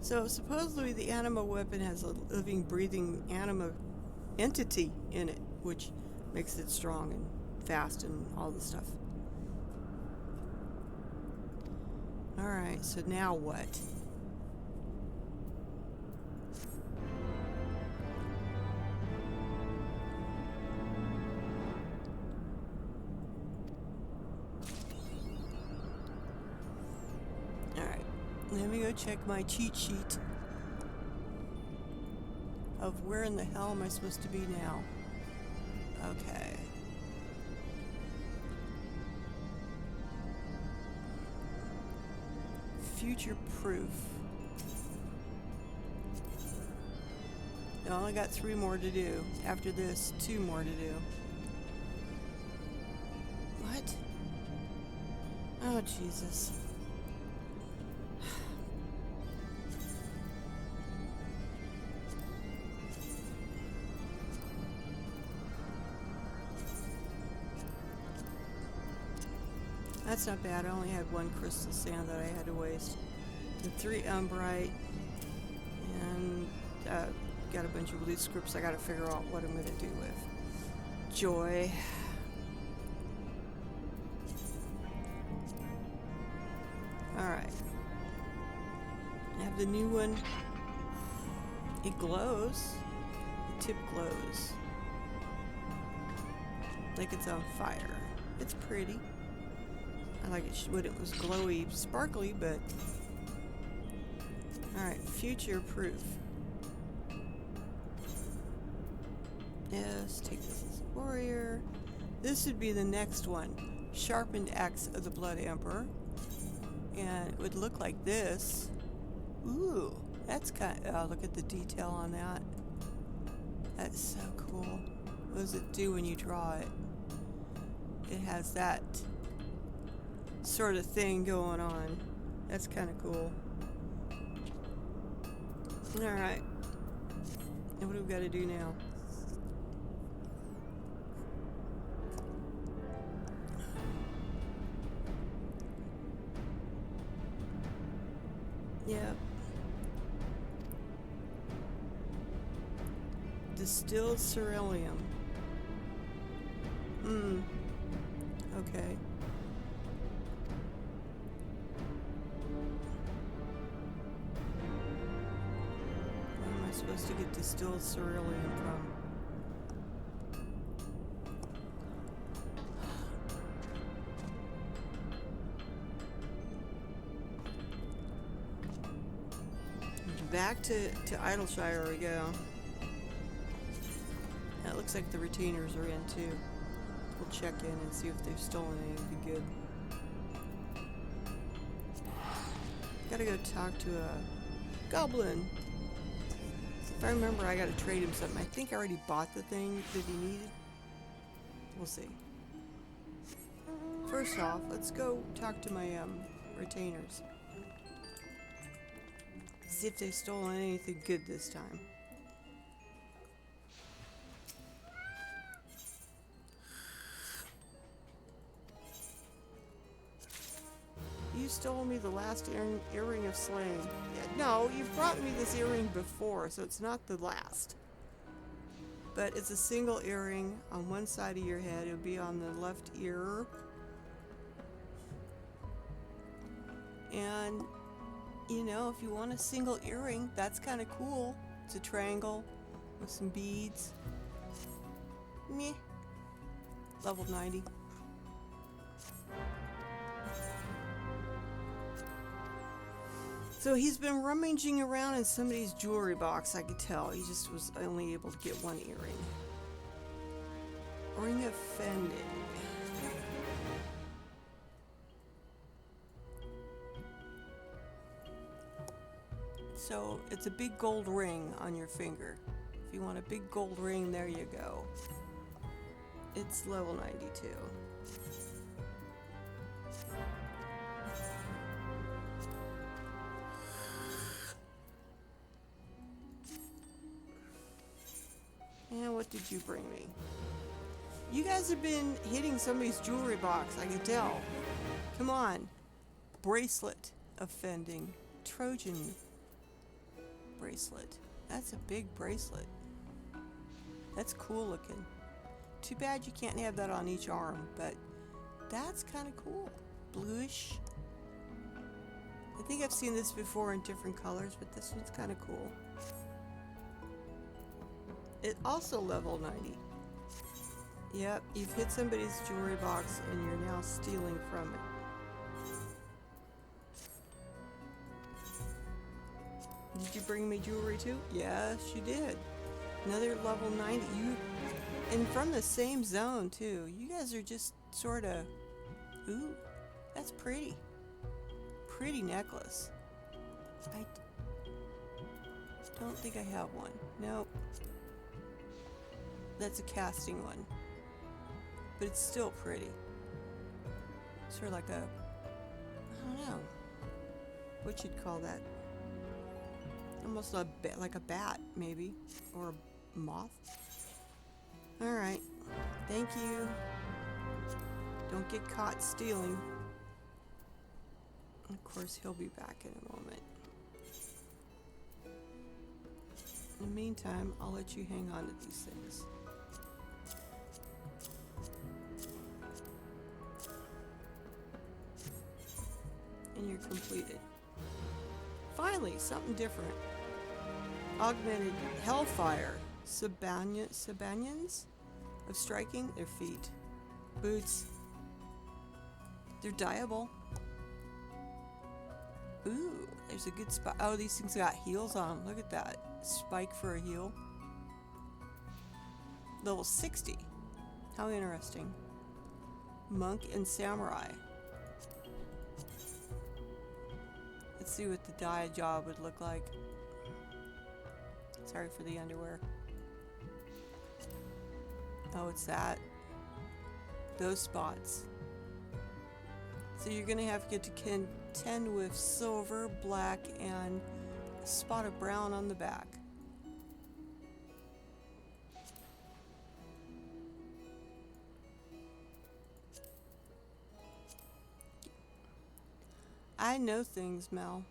So supposedly the anima weapon has a living, breathing anima entity in it, which makes it strong and fast and all the stuff. Alright, so now what? Alright, let me go check my cheat sheet of where in the hell am I supposed to be now. Okay. Future proof. I only got 3 more to do. After this, 2 more to do. What? Oh, Jesus. That's not bad. I only had 1 crystal sand that I had to waste. And 3 umbrite. And got a bunch of loot scripts I gotta figure out what I'm gonna do with. Joy. Alright. I have the new one. It glows. The tip glows. Like it's on fire. It's pretty. I like it when it was glowy, sparkly, but... Alright, future proof. Yes, take this as a warrior. This would be the next one. Sharpened Axe of the Blood Emperor. And it would look like this. Ooh, that's kind of... Oh, look at the detail on that. That's so cool. What does it do when you draw it? It has that sort of thing going on. That's kind of cool. Alright. And what do we got to do now? Yep. Distilled ceruleum. Okay. Where am I supposed to get distilled ceruleum from? Back to Idleshire we go. It looks like the retainers are in too. We'll check in and see if they've stolen anything good. Gotta go talk to a goblin. If I remember, I gotta trade him something. I think I already bought the thing that he needed. We'll see. First off, let's go talk to my retainers. See if they've stolen anything good this time. You stole me the last earring of slaying. Yeah, no, you've brought me this earring before, so it's not the last. But it's a single earring on one side of your head. It'll be on the left ear. And, you know, if you want a single earring, that's kind of cool. It's a triangle with some beads. Meh. Level 90. So he's been rummaging around in somebody's jewelry box, I could tell. He just was only able to get one earring. Ring of Fending. So it's a big gold ring on your finger. If you want a big gold ring, there you go. It's level 92. And what did you bring me? You guys have been hitting somebody's jewelry box, I can tell. Come on. Bracelet of Fending. Trojan bracelet. That's a big bracelet. That's cool looking. Too bad you can't have that on each arm, but that's kind of cool. Bluish. I think I've seen this before in different colors, but this one's kind of cool. It also level 90. Yep, you've hit somebody's jewelry box and you're now stealing from it. Did you bring me jewelry too? Yes, you did. Another level 90. And from the same zone too. You guys are just sort of... Ooh, that's pretty. Pretty necklace. Don't think I have one. Nope. That's a casting one. But it's still pretty. Sort of like a, I don't know what you'd call that. Almost like a bat, maybe. Or a moth. Alright. Thank you. Don't get caught stealing. Of course, he'll be back in a moment. In the meantime, I'll let you hang on to these things. And you're completed. Finally, something different. Augmented Hellfire. Sabanians of striking their feet. Boots. They're dyeable. Ooh, there's a good spot. Oh, these things got heals on them. Look at that. Spike for a heal. Level 60. How interesting. Monk and Samurai. Let's see what the dye job would look like. Sorry for the underwear. Oh, it's that. Those spots. So you're going to have to get to contend with silver, black, and a spot of brown on the back. I know things, Mel.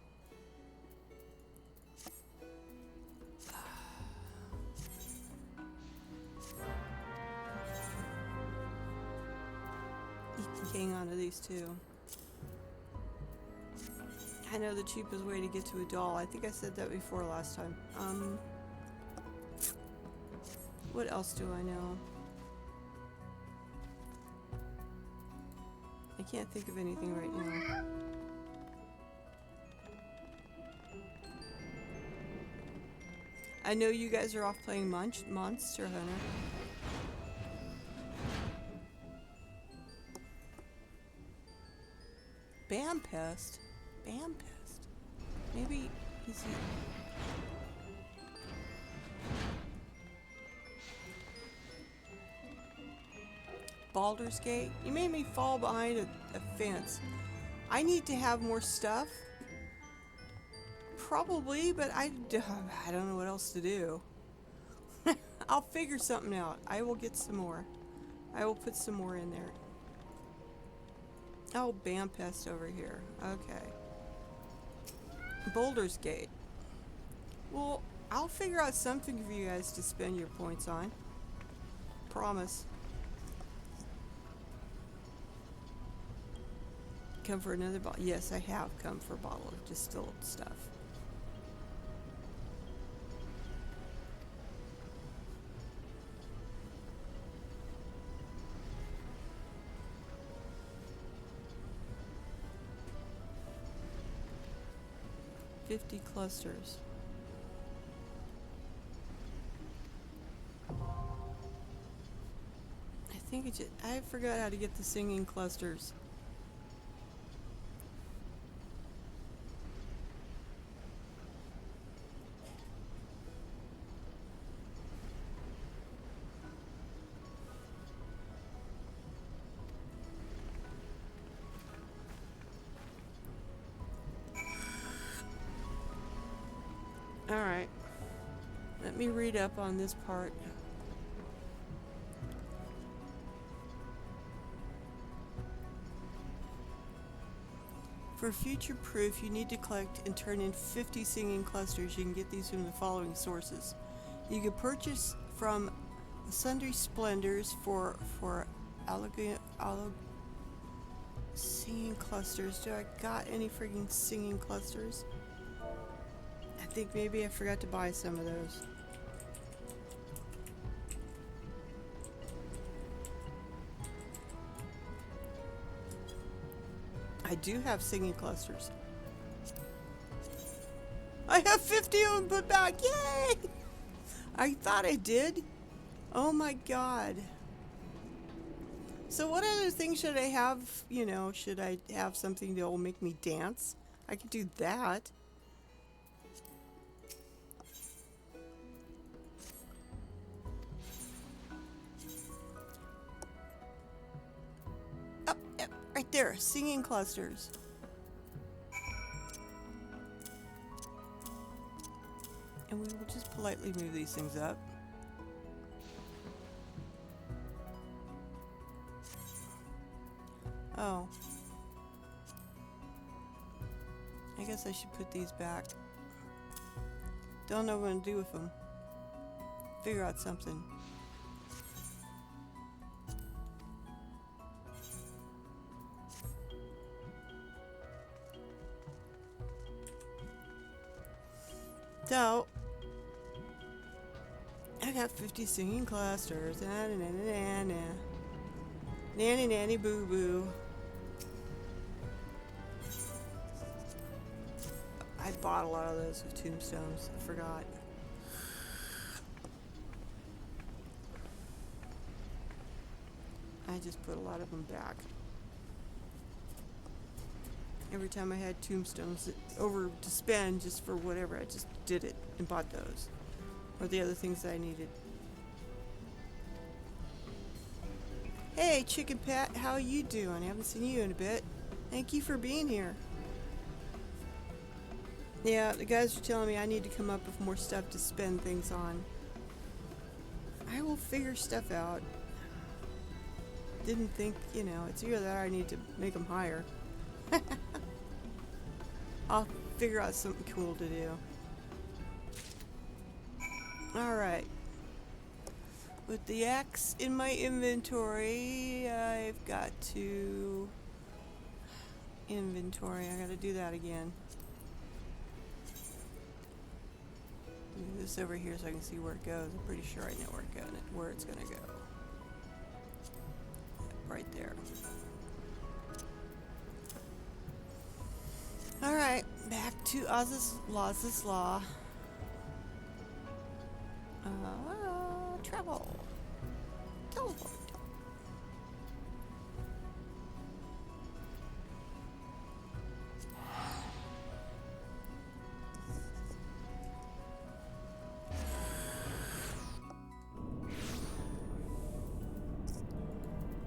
You can hang on to these too. I know the cheapest way to get to a doll. I think I said that before last time. What else do I know? I can't think of anything right now. I know you guys are off playing Monster Hunter. Bampest? Bampest? Maybe he's... Baldur's Gate? You made me fall behind a fence. I need to have more stuff. Probably, but I don't know what else to do. I'll figure something out. I will get some more. I will put some more in there. Oh, Bampest over here. Okay. Baldur's Gate. Well, I'll figure out something for you guys to spend your points on. Promise. Come for another bottle. Yes, I have come for a bottle of distilled stuff. $50 clusters. I think it just, I forgot how to get the singing clusters. Alright, let me read up on this part. For future proof, you need to collect and turn in 50 singing clusters. You can get these from the following sources. You can purchase from Sundry Splendors for singing clusters. Do I got any freaking singing clusters? I think maybe I forgot to buy some of those. I do have singing clusters. I have 50 of them put back. Yay! I thought I did. Oh my god. So what other thing should I have? You know, should I have something that will make me dance? I could do that. there, singing clusters. And we will just politely move these things up. Oh. I guess I should put these back. Don't know what I'm gonna do with them. Figure out something. So, I got 50 singing clusters. Nanny nanny boo boo. I bought a lot of those with tombstones. I forgot. I just put a lot of them back. Every time I had tombstones over to spend just for whatever, I just did it and bought those. Or the other things that I needed. Hey, Chicken Pat, how you doing? I haven't seen you in a bit. Thank you for being here. Yeah, the guys are telling me I need to come up with more stuff to spend things on. I will figure stuff out. Didn't think, you know, it's either that or I need to make them higher. I'll figure out something cool to do. Alright. With the X in my inventory, I've got to... Inventory, I gotta do that again. Move this over here so I can see where it goes. I'm pretty sure I know where it's gonna go. Right there. Alright, back to Oz's Law. Travel. Teleport.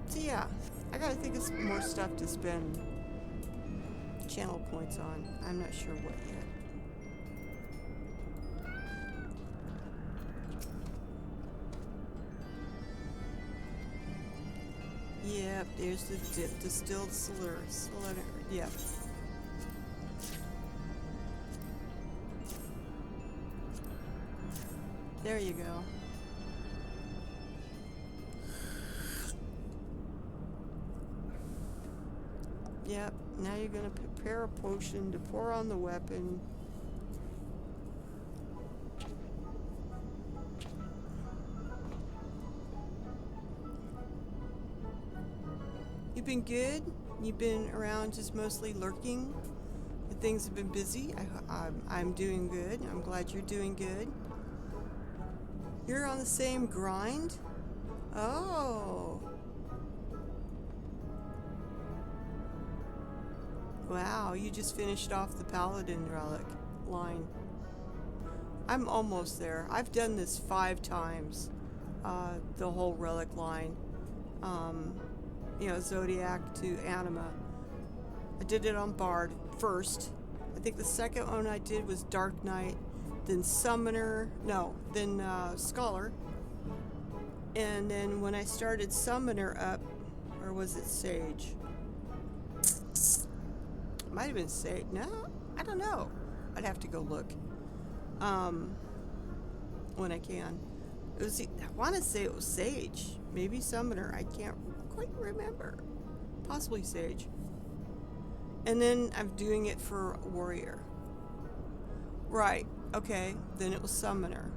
So yeah, I gotta think of some more stuff to spend channel points on. I'm not sure what yet. Yep, there's the distilled slur. Yep. There you go. Yep, now you're gonna prepare a potion to pour on the weapon. You've been good? You've been around just mostly lurking? And things have been busy? I'm doing good. I'm glad you're doing good. You're on the same grind? Oh. Wow, you just finished off the Paladin Relic line. I'm almost there. I've done this 5 times. The whole Relic line. You know, Zodiac to Anima. I did it on Bard first. I think the second one I did was Dark Knight, then Summoner, then Scholar. And then when I started Summoner up, or was it Sage? It might have been Sage. No, I don't know. I'd have to go look. When I can. It was, I want to say it was Sage. Maybe Summoner. I can't quite remember. Possibly Sage. And then I'm doing it for Warrior. Right. Okay. Then it was Summoner.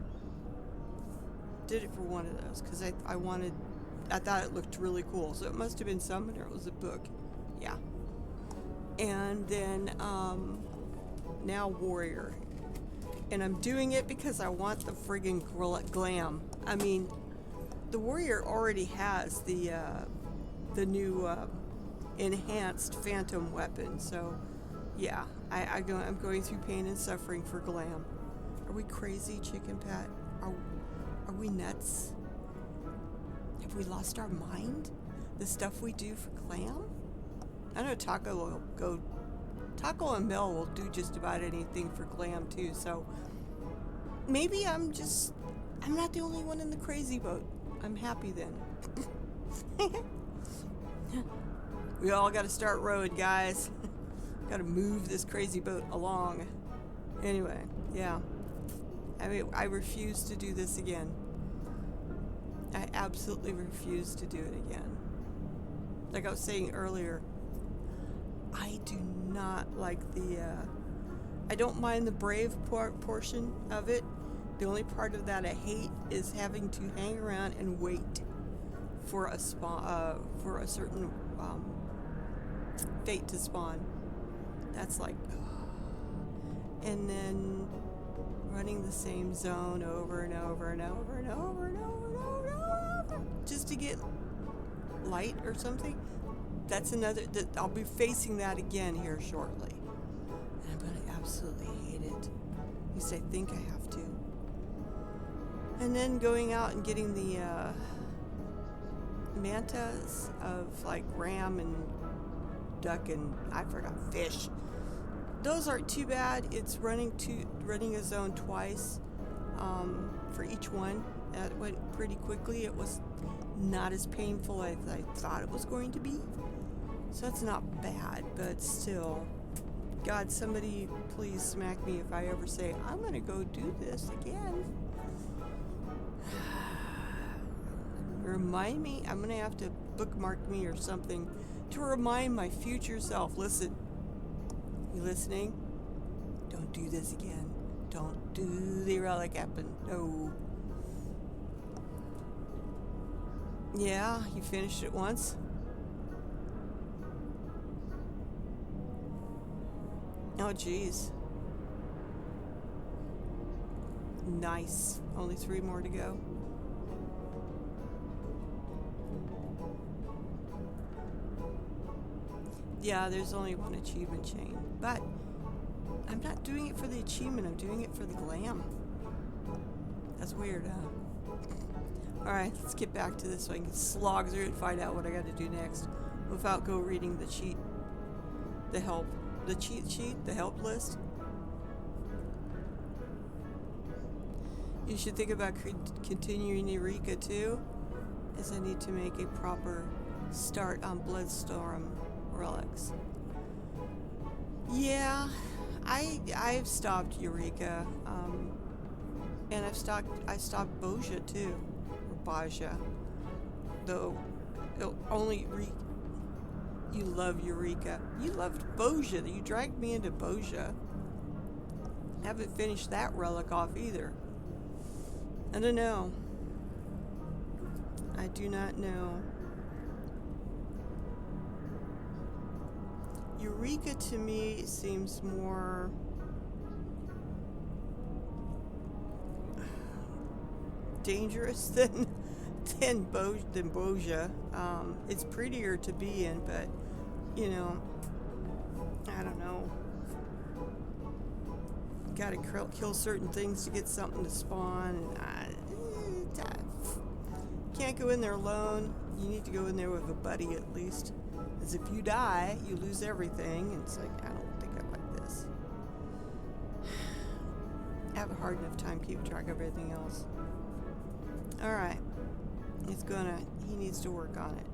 Did it for one of those because I thought it looked really cool. So it must have been Summoner. It was a book. Yeah. And then now Warrior. And I'm doing it because I want the friggin' glam. I mean, the Warrior already has the new enhanced phantom weapon. So, yeah, I'm going through pain and suffering for glam. Are we crazy, Chicken Pat? Are we nuts? Have we lost our mind? The stuff we do for glam? I know Taco and Mel will do just about anything for glam too, so maybe I'm not the only one in the crazy boat. I'm happy then. We all got to start rowing, guys. Got to move this crazy boat along. Anyway, yeah. I mean, I refuse to do this again. I absolutely refuse to do it again. Like I was saying earlier, I do not like I don't mind the brave portion of it. The only part of that I hate is having to hang around and wait for a certain fate to spawn. That's like, and then running the same zone over and over and over and over and over and over and over just to get light or something. That's another, I'll be facing that again here shortly. And I'm going to absolutely hate it. At least I think I have to. And then going out and getting the mantas of like ram and duck and I forgot fish. Those aren't too bad. It's running a zone twice for each one. That went pretty quickly. It was not as painful as I thought it was going to be. So that's not bad, but still. God, somebody please smack me if I ever say, I'm going to go do this again. Remind me. I'm going to have to bookmark me or something to remind my future self. Listen. You listening? Don't do this again. Don't do the relic happen. No. Yeah, you finished it once. Oh, geez. Nice. Only 3 more to go. Yeah, there's only one achievement chain. But I'm not doing it for the achievement. I'm doing it for the glam. That's weird, huh? Alright, let's get back to this so I can slog through it and find out what I got to do next without go reading the cheat, the cheat sheet, the help list. You should think about continuing Eureka too, as I need to make a proper start on Bloodstorm relics. Yeah, I've stopped Eureka, and I stopped Boja too, or Baja. Though, only you love Eureka. You loved Boja. You dragged me into Boja. Haven't finished that relic off either. I don't know. I do not know. Eureka to me seems more dangerous than Boja. It's prettier to be in, but you know, I don't know. Gotta kill certain things to get something to spawn, and can't go in there alone. You need to go in there with a buddy at least. Because if you die, you lose everything. And it's like, I don't think I like this. I have a hard enough time keeping track of everything else. Alright. He needs to work on it.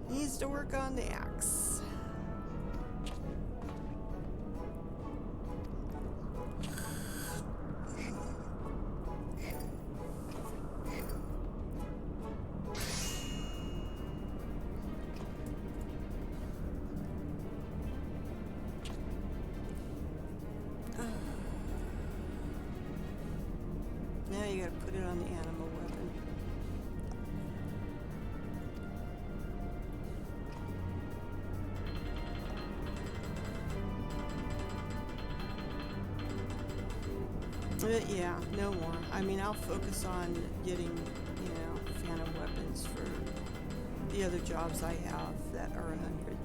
He needs to work on the axe. Now you gotta put it on the animal weapon. Yeah, no more. I mean, I'll focus on getting, phantom weapons for the other jobs I have that are 100.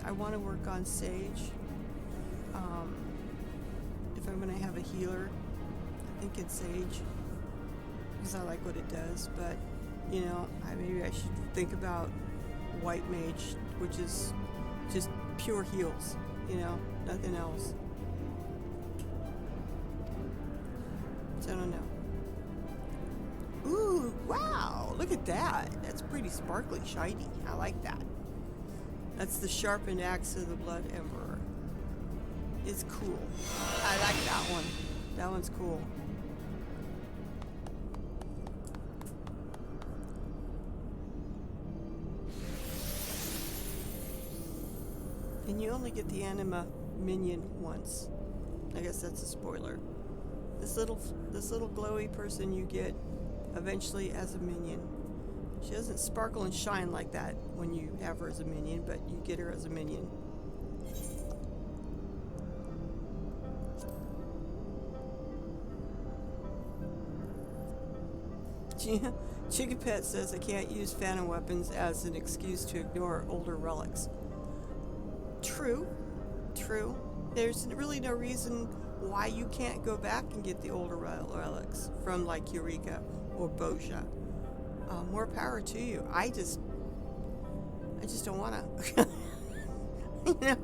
I want to work on Sage. If I'm going to have a healer, I think it's Sage. because I like what it does, but you know, maybe I should think about white mage, which is just pure heals, you know, nothing else. So I don't know. Ooh, wow, look at that. That's pretty sparkly, shiny. I like that. That's the sharpened axe of the Blood Emperor. It's cool. I like that one. That one's cool. And you only get the Anima minion once. I guess that's a spoiler. This little glowy person you get eventually as a minion. She doesn't sparkle and shine like that when you have her as a minion, but you get her as a minion. Chicken Pet says I can't use phantom weapons as an excuse to ignore older relics. True. There's really no reason why you can't go back and get the older relics from like Eureka or Boja. More power to you. I just don't want to. You know,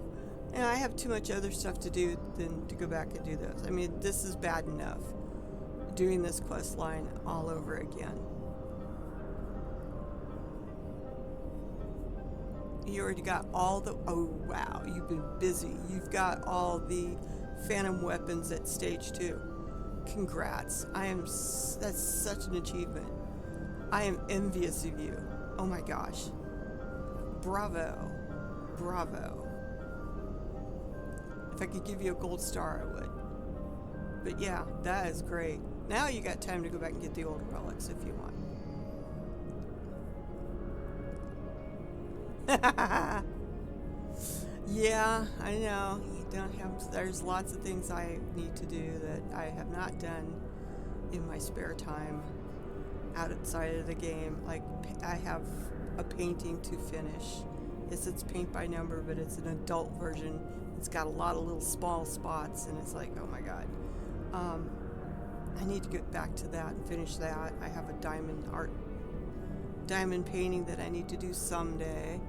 and I have too much other stuff to do than to go back and do those. I mean, this is bad enough. Doing this quest line all over again. You already got all the... Oh, wow. You've been busy. You've got all the phantom weapons at stage 2. Congrats. That's such an achievement. I am envious of you. Oh my gosh. Bravo. If I could give you a gold star, I would. But yeah, that is great. Now you got time to go back and get the older relics if you want. Yeah, I know. You don't have. There's lots of things I need to do that I have not done in my spare time outside of the game. Like, I have a painting to finish. Yes, it's paint by number, but it's an adult version. It's got a lot of little small spots, and it's like, oh my god. I need to get back to that and finish that. I have a diamond painting that I need to do someday.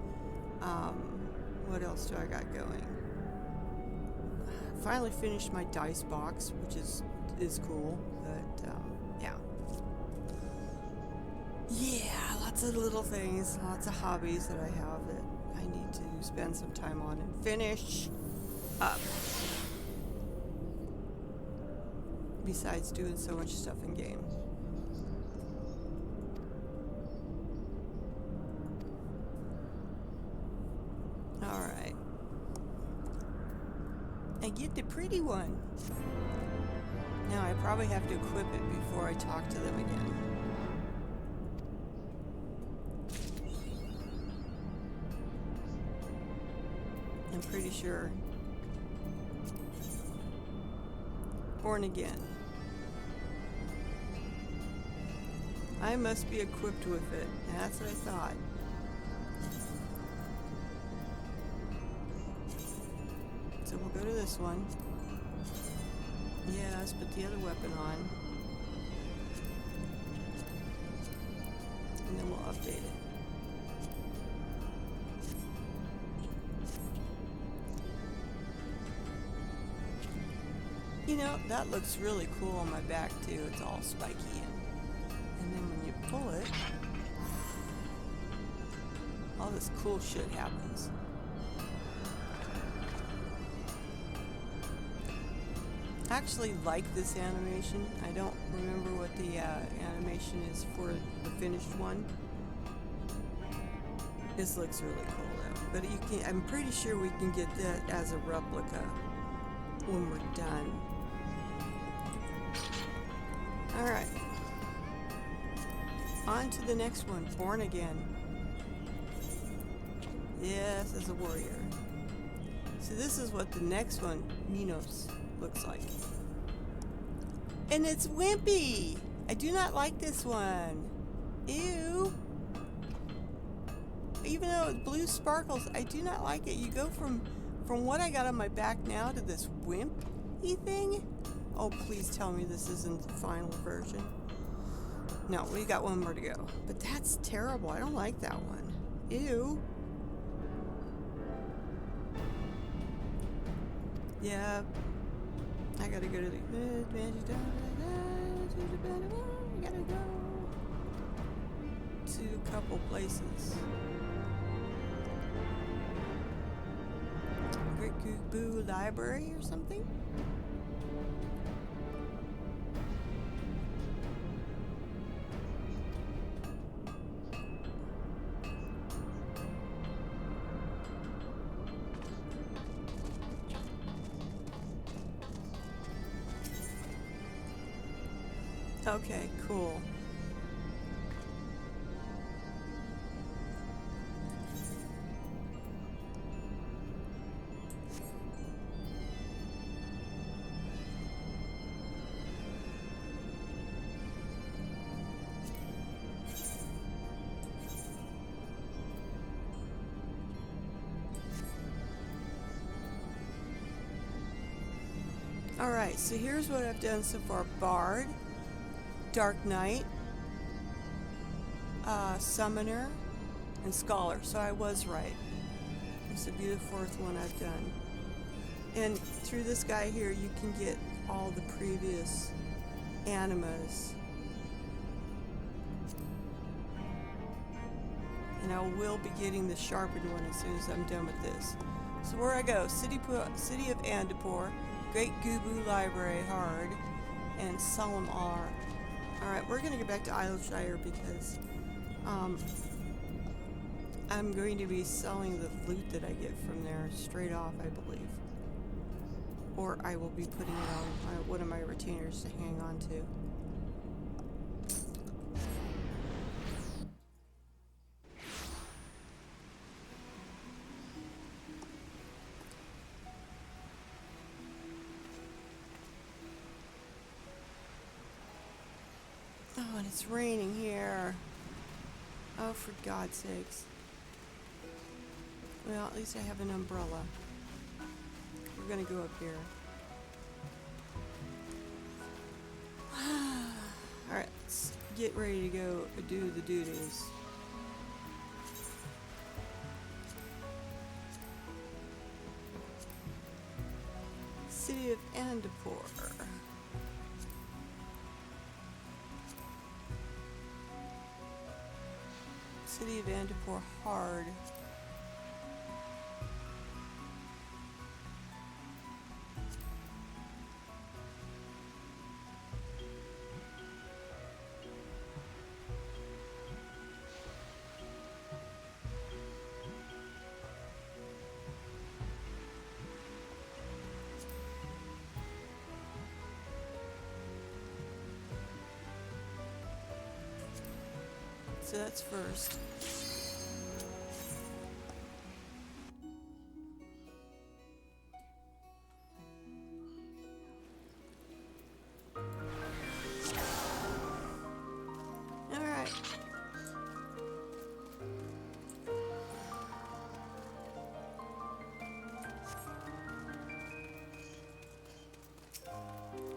What else do I got going? Finally finished my dice box, which is cool. But yeah, lots of little things, lots of hobbies that I have that I need to spend some time on and finish up. Besides doing so much stuff in game. Alright. And get the pretty one. Now I probably have to equip it before I talk to them again. I'm pretty sure. Born again. I must be equipped with it. That's what I thought. So we'll go to this one. Yeah, let's put the other weapon on. And then we'll update it. You know, that looks really cool on my back too. It's all spiky and then when you pull it, all this cool shit happens. I actually like this animation. I don't remember what the animation is for the finished one. This looks really cool though. But you can, I'm pretty sure we can get that as a replica when we're done. Alright. On to the next one, Born Again. Yes, as a warrior. So this is what the next one, Minos, looks like. And it's wimpy! I do not like this one. Ew. Even though it's blue sparkles, I do not like it. You go from what I got on my back now to this wimpy thing. Oh, please tell me this isn't the final version. No, we got one more to go. But that's terrible. I don't like that one. Ew. Yeah. I gotta go to the I gotta go to a couple places. Great Boo Library or something? Okay, cool. Alright, so here's what I've done so far. Bard, Dark Knight, Summoner, and Scholar. So I was right. This will be the fourth one I've done. And through this guy here, you can get all the previous animas. And I will be getting the sharpened one as soon as I'm done with this. So where I go, City of Andapur, Great Gubu Library, Hard, and Solemn R. Alright, we're going to get back to Isleshire because I'm going to be selling the loot that I get from there straight off, I believe. Or I will be putting it on one of my retainers to hang on to. Oh, and it's raining here. Oh, for God's sakes. Well, at least I have an umbrella. We're gonna go up here. Alright, let's get ready to go do the duties. City of Andapur. City of Andapur, Hard. So that's first. Alright.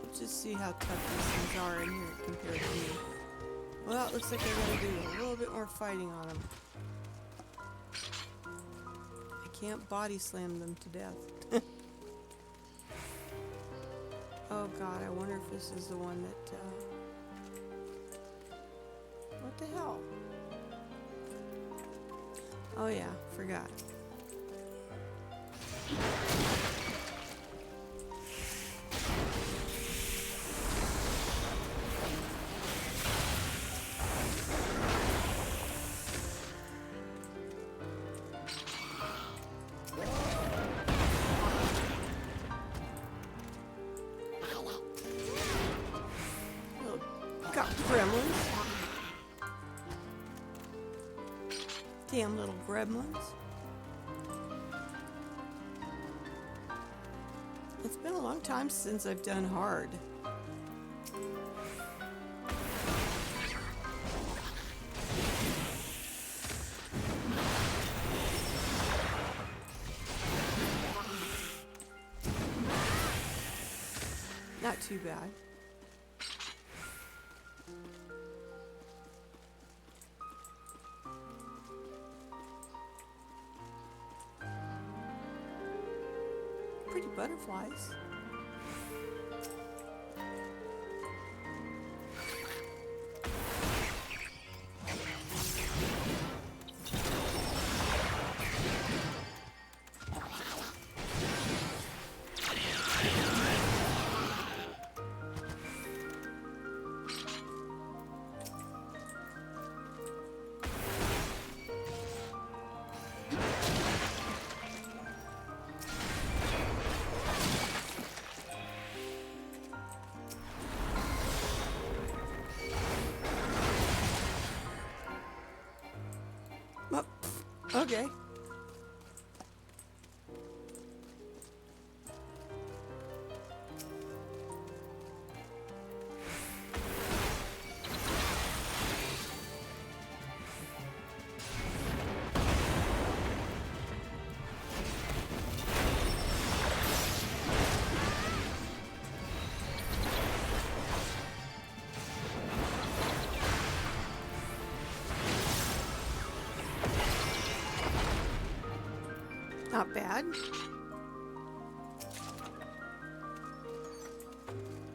Let's just see how tough these things are in here compared to me. Well, it looks like I gotta do a little bit more fighting on them. I can't body slam them to death. Oh God, I wonder if this is the one that, what the hell? Oh yeah, forgot. Gremlins. Damn little gremlins. It's been a long time since I've done hard. Not too bad. see butterflies. Oh, okay. Not bad.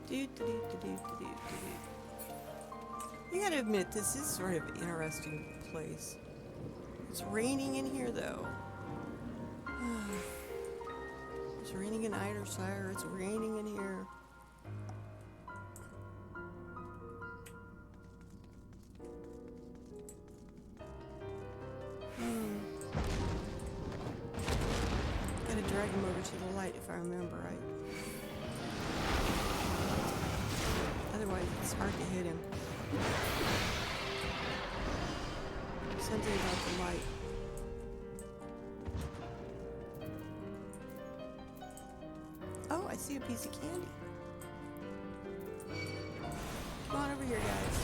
You gotta admit, this is sort of an interesting place. It's raining in here, though. It's raining in Idershire. It's raining in here. Gotta drag him over to the light if I remember right. Otherwise, it's hard to hit him. Something about the light. Oh, I see a piece of candy. Come on over here, guys.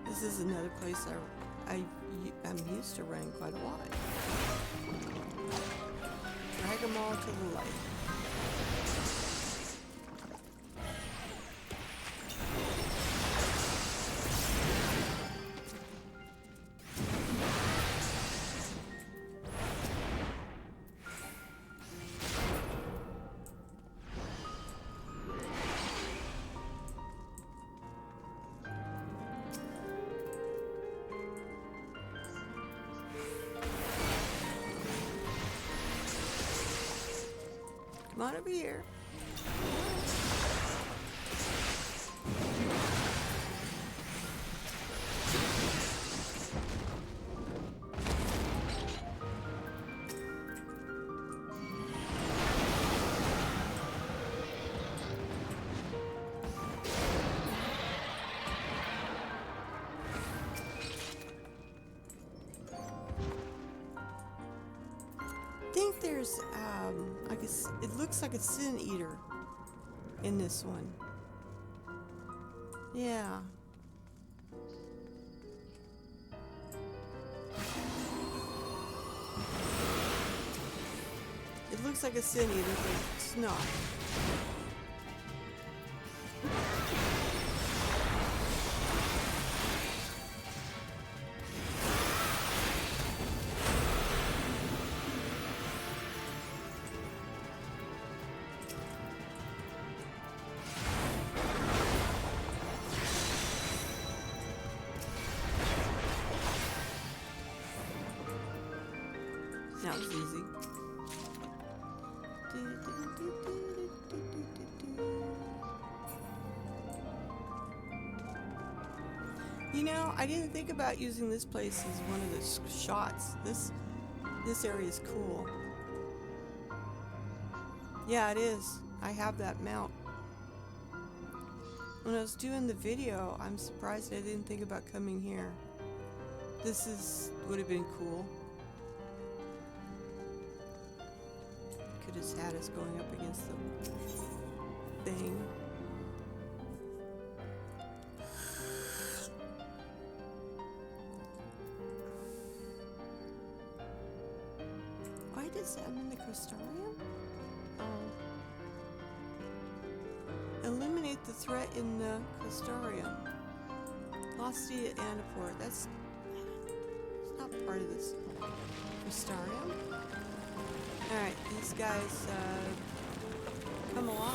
This is another place I'm used to running quite a lot. Drag them all to the light. Come on over here. I think there's it looks like a sin eater in this one. Yeah. It looks like a sin eater, but it's not. That was easy. You know, I didn't think about using this place as one of the shots. This area is cool. Yeah, it is. I have that mount. When I was doing the video, I'm surprised I didn't think about coming here. Would have been cool. Could have had us going up against the thing. Why does I'm in the crystarium? Oh. eliminate the threat in the Costarium. Lost city at Annaport. That's not part of this Costarium. Alright, these guys come alive.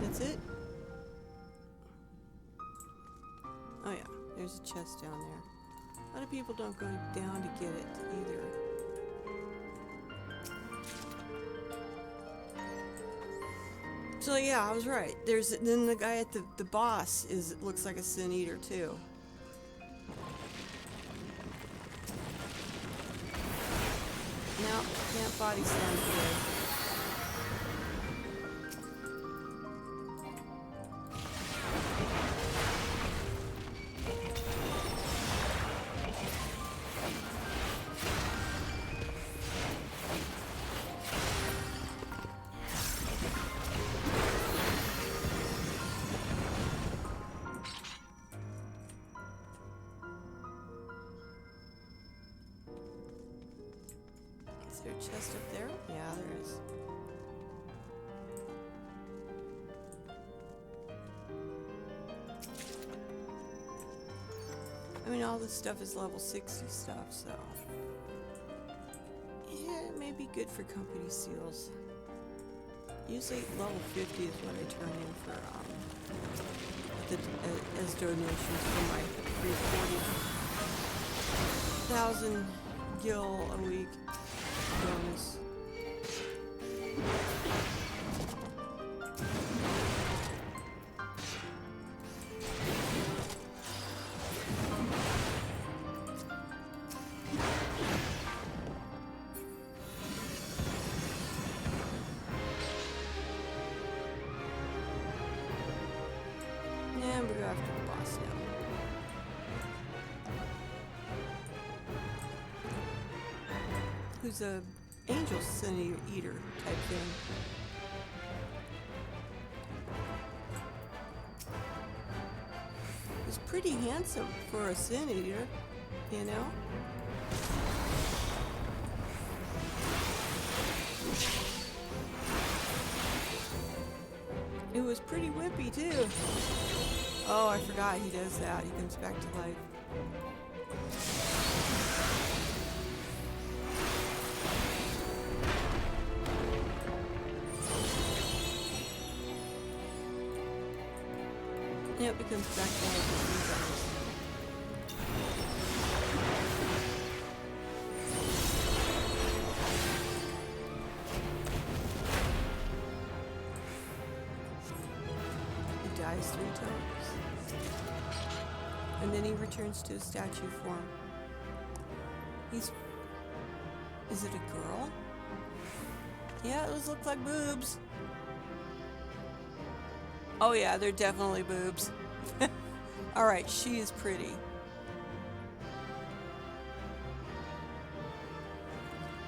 That's it? Oh yeah, there's a chest down there. A lot of people don't go down to get it either. So yeah, I was right. There's then the guy at the boss looks like a Sin Eater too. No, can't body slam today. Is there a chest up there? Yeah, there is. I mean, all this stuff is level 60 stuff, so... yeah, it may be good for company seals. Usually level 50 is what I turn in for, as donations for my 340,000 gil a week bonus. And we go after the boss now. Who's a angel sin eater type thing. He's pretty handsome for a sin eater, you know? It was pretty wimpy too. Oh, I forgot he does that. He comes back to life. Yep, he comes back to life. Dies 3 times. And then he returns to his statue form. Is it a girl? Yeah, those look like boobs. Oh yeah, they're definitely boobs. Alright, she is pretty.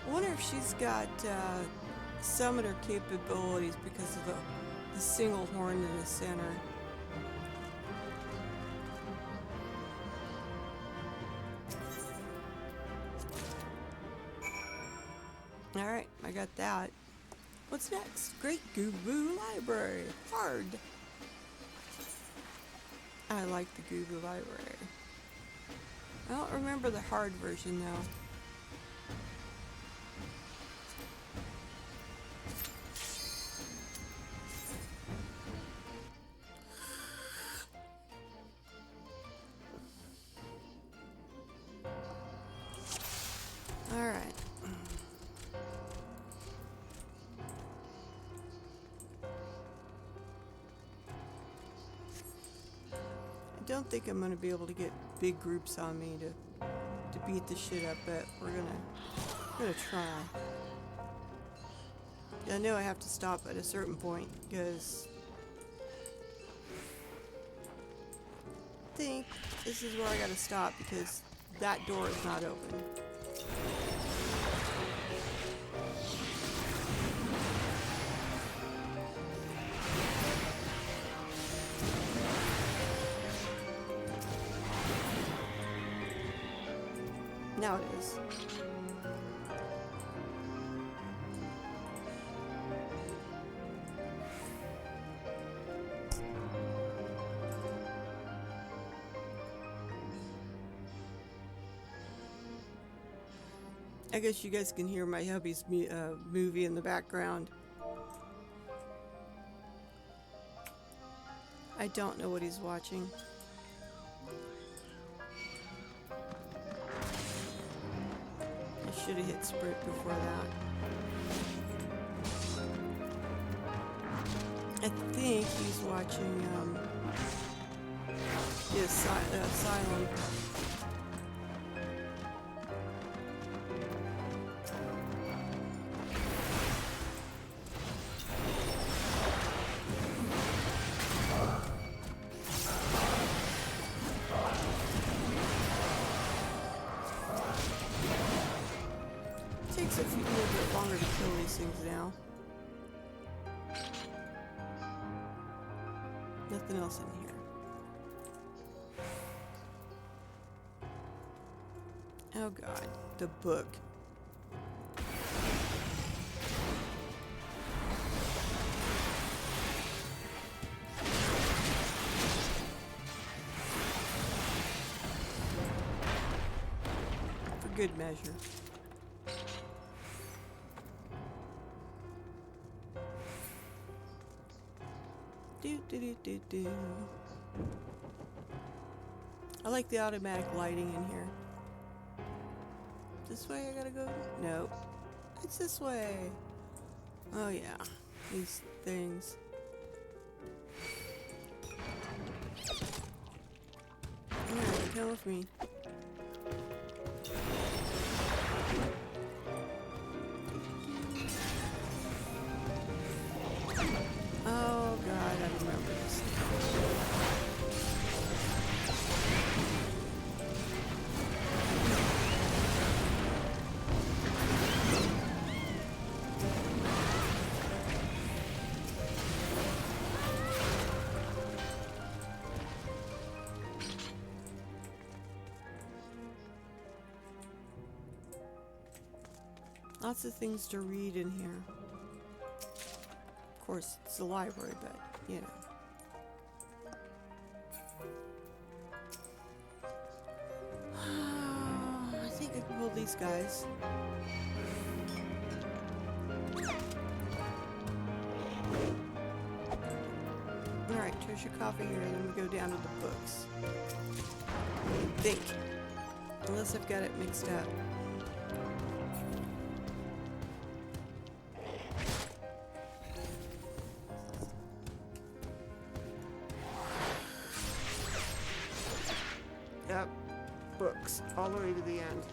I wonder if she's got summoner capabilities because of the single horn in the center. Alright, I got that. What's next? Great Goo Library. Hard. I like the Goo Library. I don't remember the hard version though. Alright. I don't think I'm gonna be able to get big groups on me to beat the shit up, but we're gonna try. Yeah, I know I have to stop at a certain point because I think this is where I gotta stop because that door is not open. Now it is. I guess you guys can hear my hubby's movie in the background. I don't know what he's watching. I should have hit sprint before that. I think he's watching the Asylum. Takes a little bit longer to kill these things now. Nothing else in here. Oh god, the book. For good measure. Do. I like the automatic lighting in here. This way I gotta go? Nope. It's this way. Oh yeah. These things. Alright, come with me. Oh god, I remember this. Lots of things to read in here. Of course, it's a library, but, you know. I think I can pull these guys. Alright, treasure coffee here, and then we go down to the books. I think. Unless I've got it mixed up. Yep, books, all the way to the end.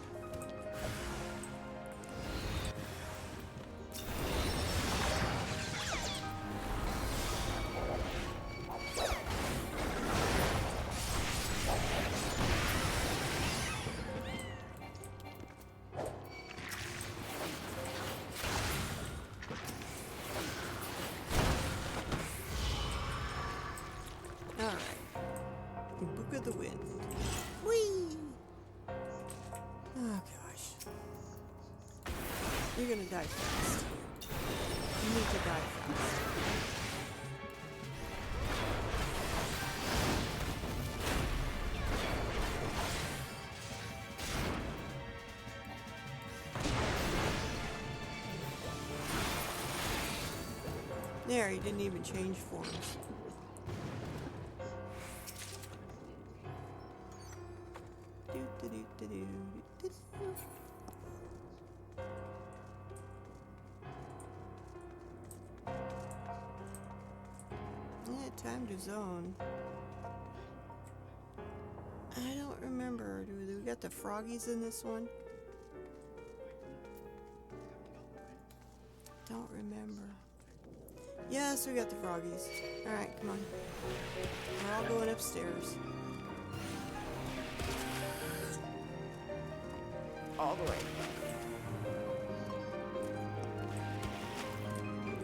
Alright, Book of the Wind. Whee! Oh gosh. You're gonna die fast. You need to die fast. There, he didn't even change forms. Yeah, time to zone. I don't remember. Do we got the froggies in this one? Don't remember. Yes, we got the froggies. Alright, come on. We're all going upstairs. all the way.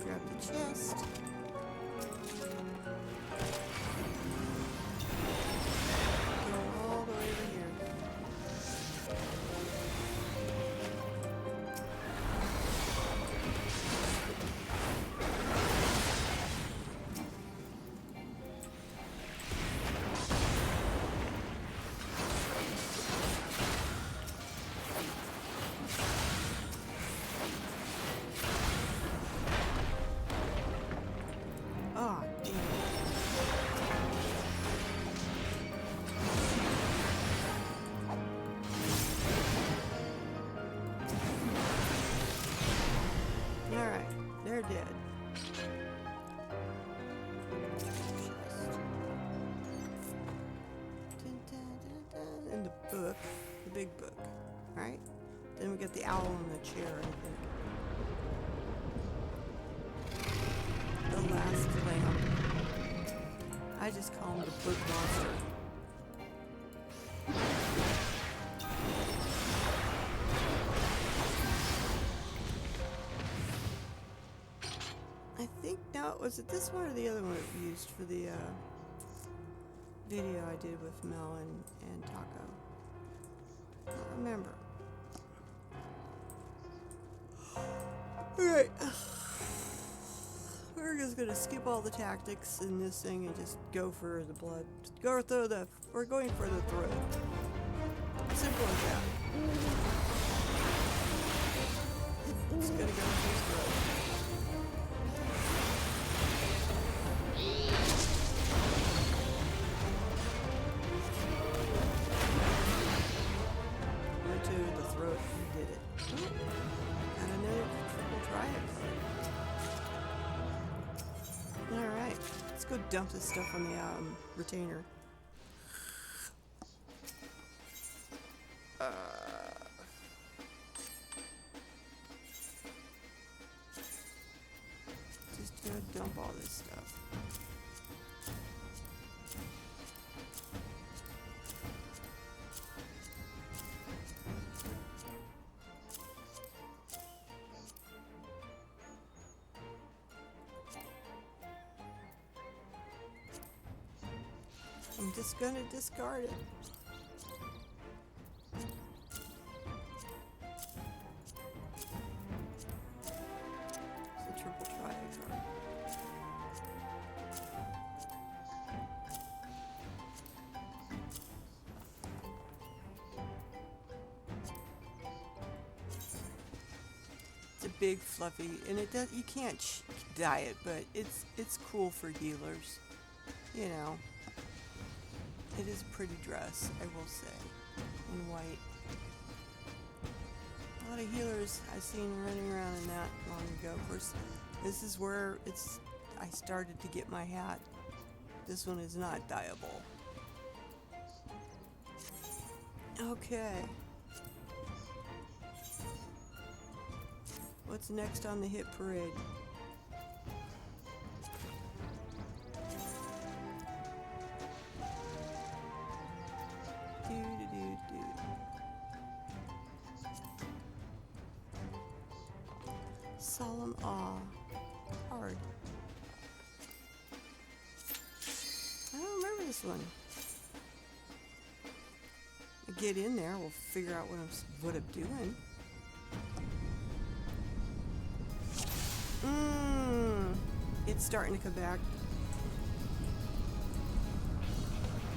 Grab the chest. Go all the way over here. Oh, damn. Alright, they're dead. In the book, the big book, right? Then we got the owl in the chair, I think. The last lamp. I just call him the book monster. I think now, was it this one or the other one it used for the video I did with Mel and Taco? I don't remember. Alright. We're just gonna skip all the tactics in this thing and just go for the blood. We're going for the throat. Simple as that. It's gonna go for his throat. Went to the throat and did it. Oh, and another triple triad card. Alright, let's go dump this stuff on the retainer. Just gonna dump all this stuff. I'm just gonna discard it. It's a triple triad card. It's a big fluffy, and it does. You can't dye it, but it's cool for healers. You know. It is a pretty dress, I will say, in white. A lot of healers I've seen running around in that long ago. Of course, this is where I started to get my hat. This one is not dyeable. Okay. What's next on the hit parade? Solemn awe. Hard. I don't remember this one. I get in there, we'll figure out what I'm doing. It's starting to come back.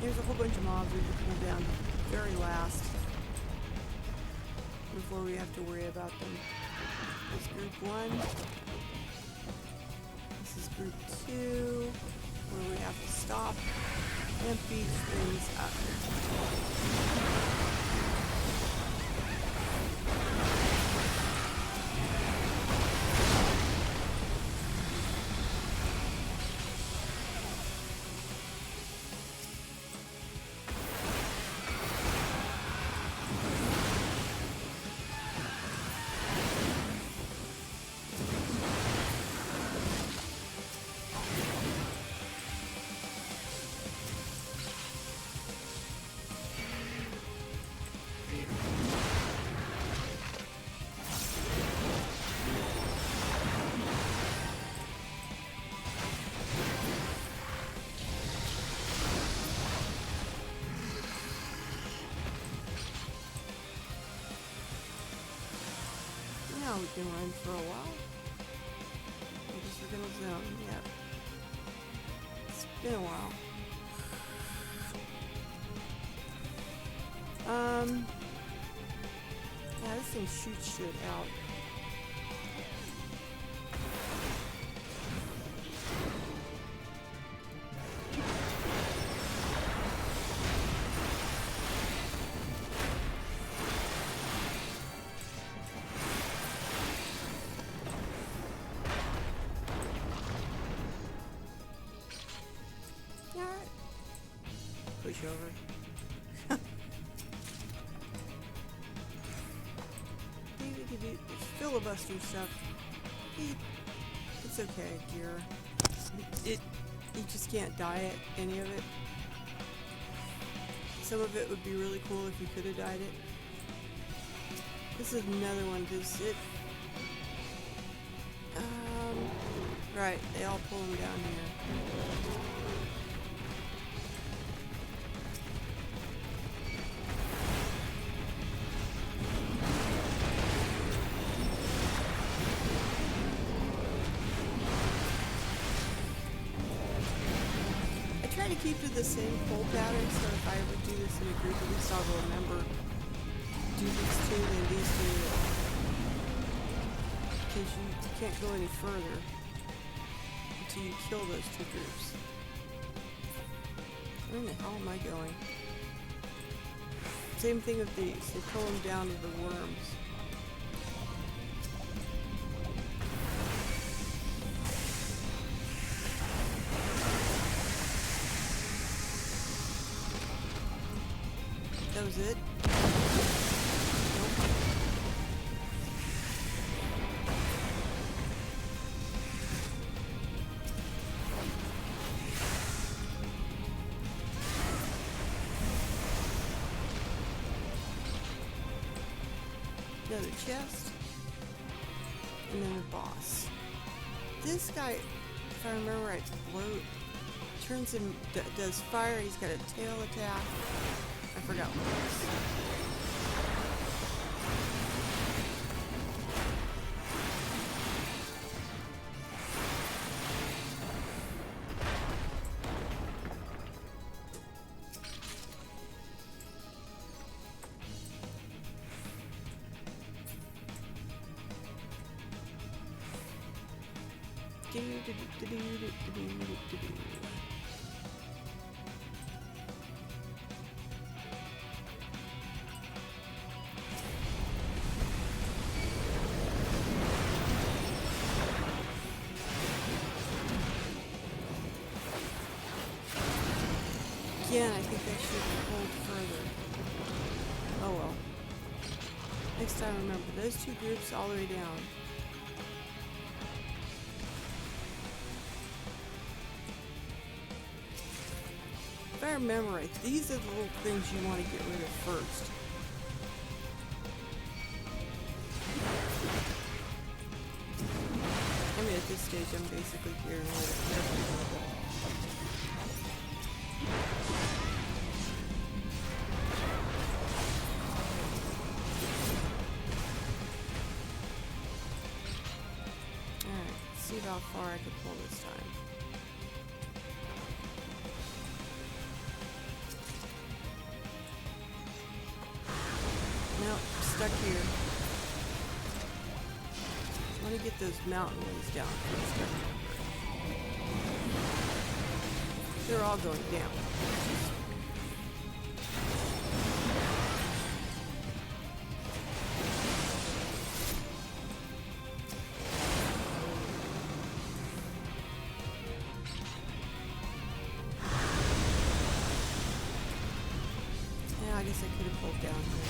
There's a whole bunch of mobs we can pull down very last before we have to worry about them. This is group 1. This is group 2, where we have to stop and beat things up. can run for a while. I guess we're gonna zone, yep. It's been a while. Yeah, this thing shoots shit out. Alright. Push over. Filibuster stuff. It's okay, gear. You just can't die at any of it. Some of it would be really cool if you could have died it. This is another one. Does it? Right. They all pull them down here. To keep to the same pull pattern, so if I would do this in a group, at least I'll remember do these two, then these two, because you can't go any further until you kill those two groups. Where in the hell am I going? Same thing with these, they pull them down to the worms. That was it? Nope. Another chest. And then a boss. This guy, if I remember right, turns him, does fire, he's got a tail attack. I forgot what it was. Again, I think I should have pulled further. Oh well. Next time, remember, those two groups all the way down. If I remember right, these are the little things you want to get rid of first. I mean, at this stage, I'm basically getting rid of everything. See how far I can pull this time. Nope, stuck here. Let me get those mountain ones down first. They're all going down. I guess I could have pulled down here.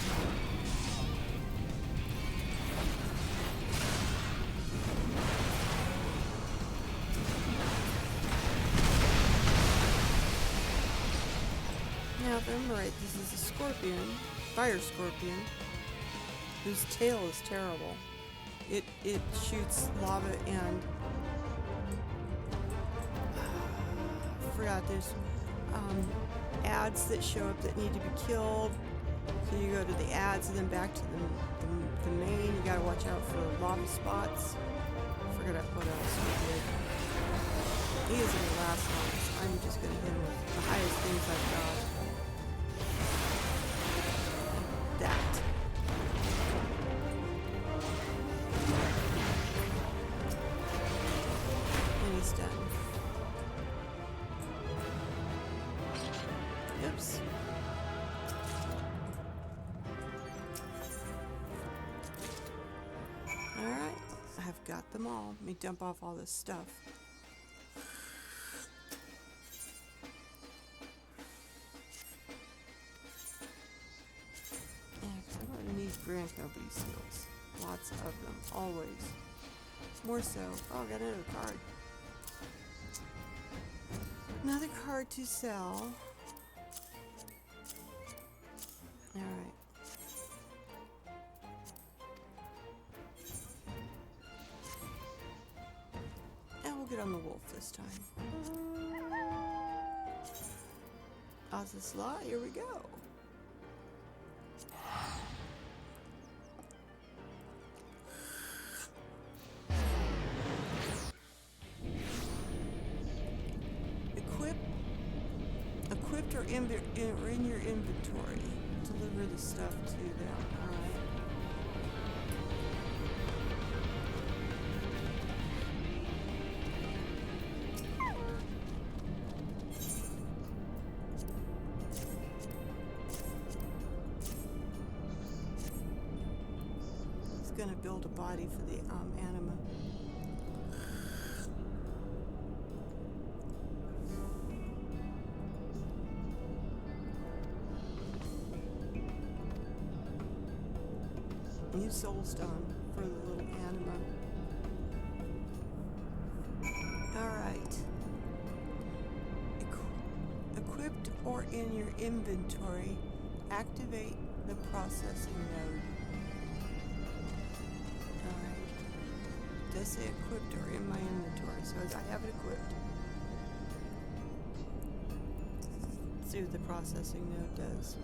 Now, if I remember right, this is a scorpion, fire scorpion, whose tail is terrible. It shoots lava and I forgot there's ads that show up that need to be killed. So you go to the ads and then back to the main. You gotta watch out for lava spots. Forget what else we did. He isn't gonna last long, so I'm just gonna hit him with the highest things I've got. That. And he's done. Oops. Alright, I've got them all. Let me dump off all this stuff. Yeah, 'cause I'm gonna need Grand Nobody seals. Lots of them, always. More so. Oh, I got another card. Another card to sell. Alright. And we'll get on the wolf this time. Azazla, here we go. Equipped or in your inventory. Deliver the stuff to them. Alright. He's gonna build a body for the Anima. New soulstone for the little Anima. Alright. Equipped or in your inventory, activate the processing node. Alright. It does say equipped or in my inventory, so as I have it equipped. Let's see what the processing node does.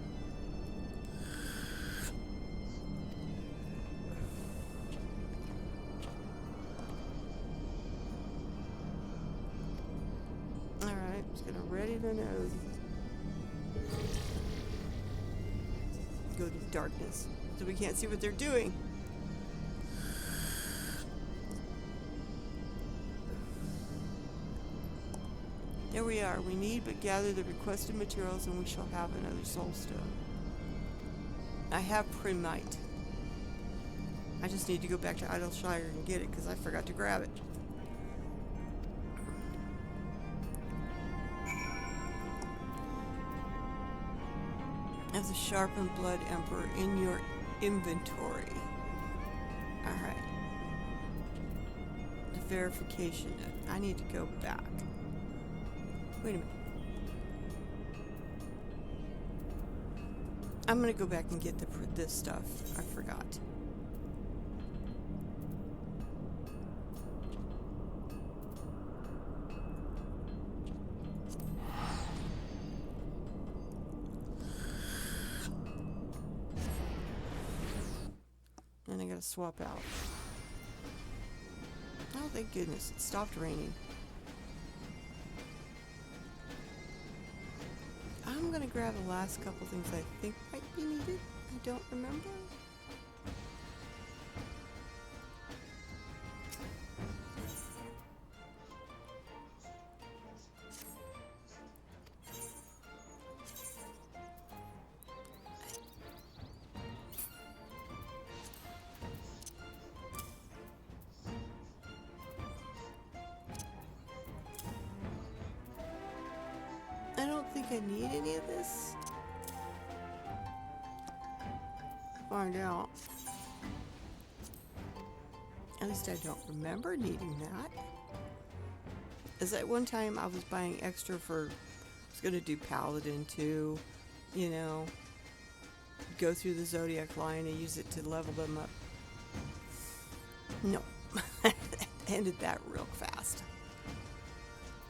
Gonna ready the node. Go to darkness so we can't see what they're doing. There we are. We need but gather the requested materials and we shall have another soulstone. I have Primite. I just need to go back to Idleshire and get it because I forgot to grab it. As a sharpened blood emperor in your inventory. Alright. The verification note. I need to go back. Wait a minute. I'm gonna go back and get this stuff. I forgot. And I gotta swap out. Oh, thank goodness, it stopped raining. I'm gonna grab the last couple things I think might be needed. I don't remember. I don't think I need any of this. Find out. At least I don't remember needing that. As at one time I was buying extra for, I was gonna do Paladin too, you know, go through the Zodiac line and use it to level them up. No, ended that real fast.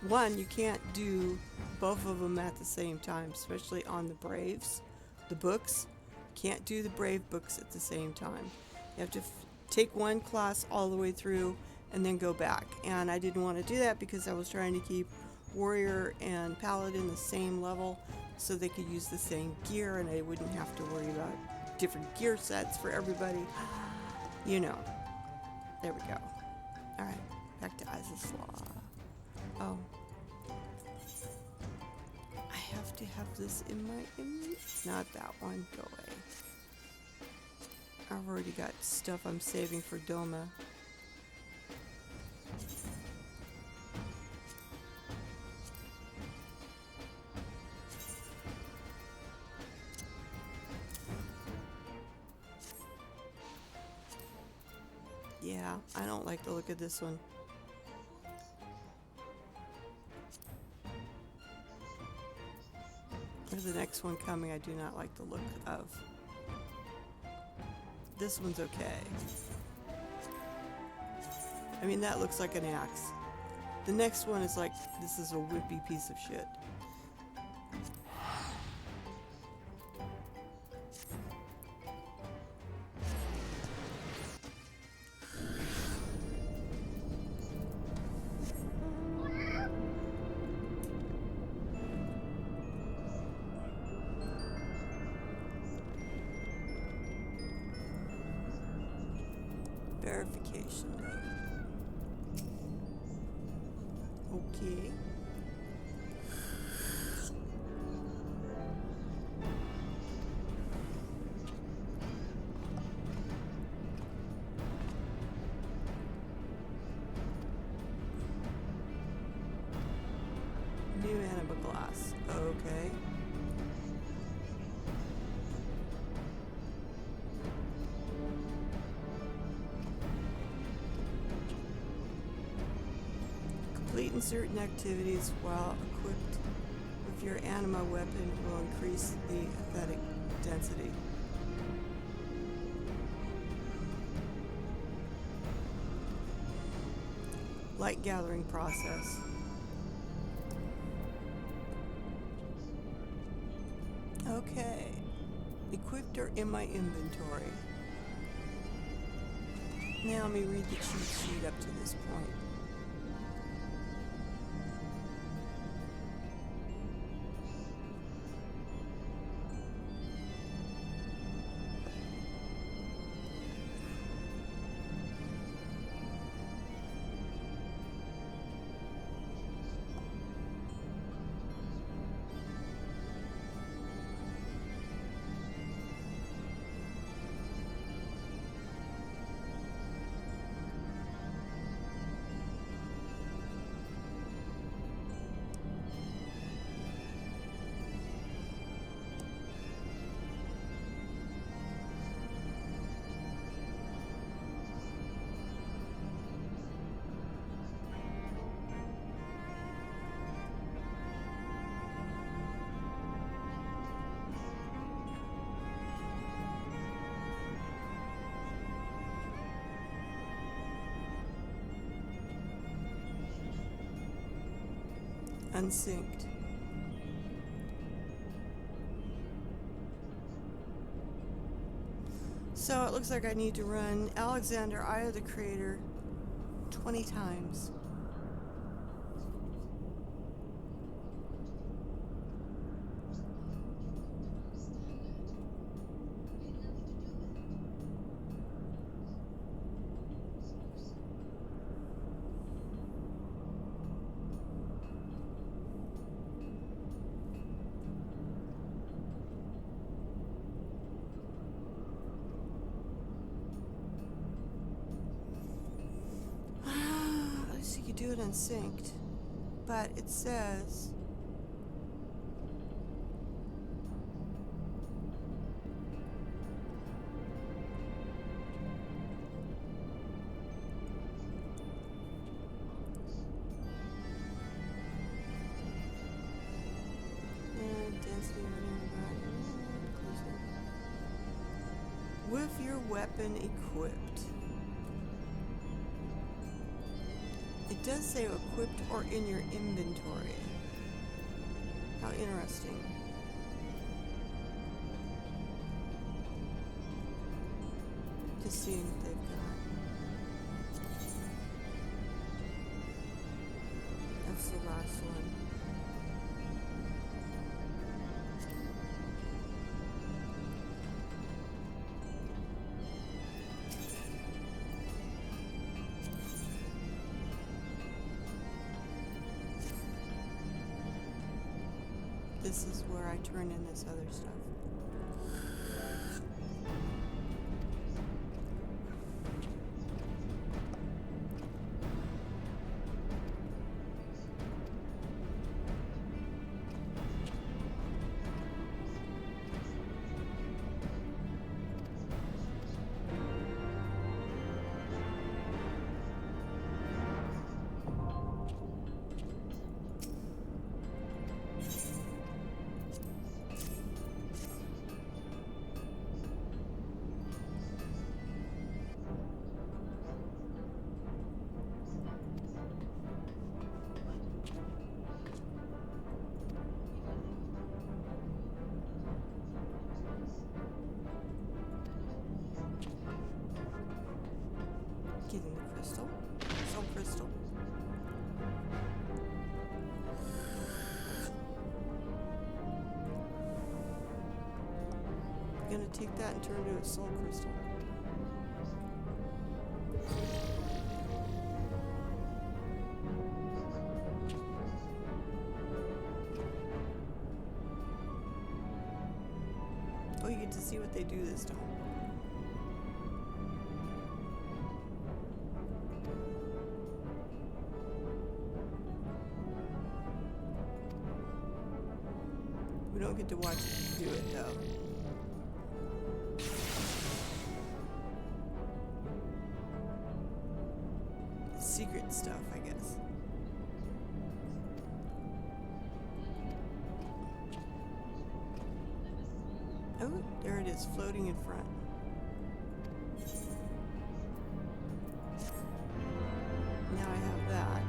One, you can't do both of them at the same time, especially on the Braves, the books. Can't do the Brave books at the same time. You have to take one class all the way through and then go back. And I didn't want to do that because I was trying to keep Warrior and Paladin the same level so they could use the same gear and I wouldn't have to worry about different gear sets for everybody. You know. There we go. Alright, back to Izislaw. Oh. I have to have this in my image? Not that one. Go away. I've already got stuff I'm saving for Doma. Yeah, I don't like the look of this one. There's the next one coming I do not like the look of. This one's okay. I mean, that looks like an axe. The next one is like, this is a whippy piece of shit. Verification node. Okay. New Anima glass. Okay. Completing certain activities while equipped with your anima weapon will increase the aesthetic density. Light gathering process. Okay. Equipped or in my inventory. Now let me read the cheat sheet up to this point. Unsynced. So it looks like I need to run Alexander, Eye of the Creator 20 times. Do it unsynced, but it says density with your weapon equipped. It does say equipped or in your inventory. How interesting. just seeing what they've got. That's the last one. This is where I turn in this other stuff. Getting the crystal. Soul crystal. I'm gonna take that and turn it into a soul crystal. Oh, you get to see what they do this time. We don't get to watch it do it though. It's secret stuff, I guess. Oh, there it is, floating in front. Now I have that.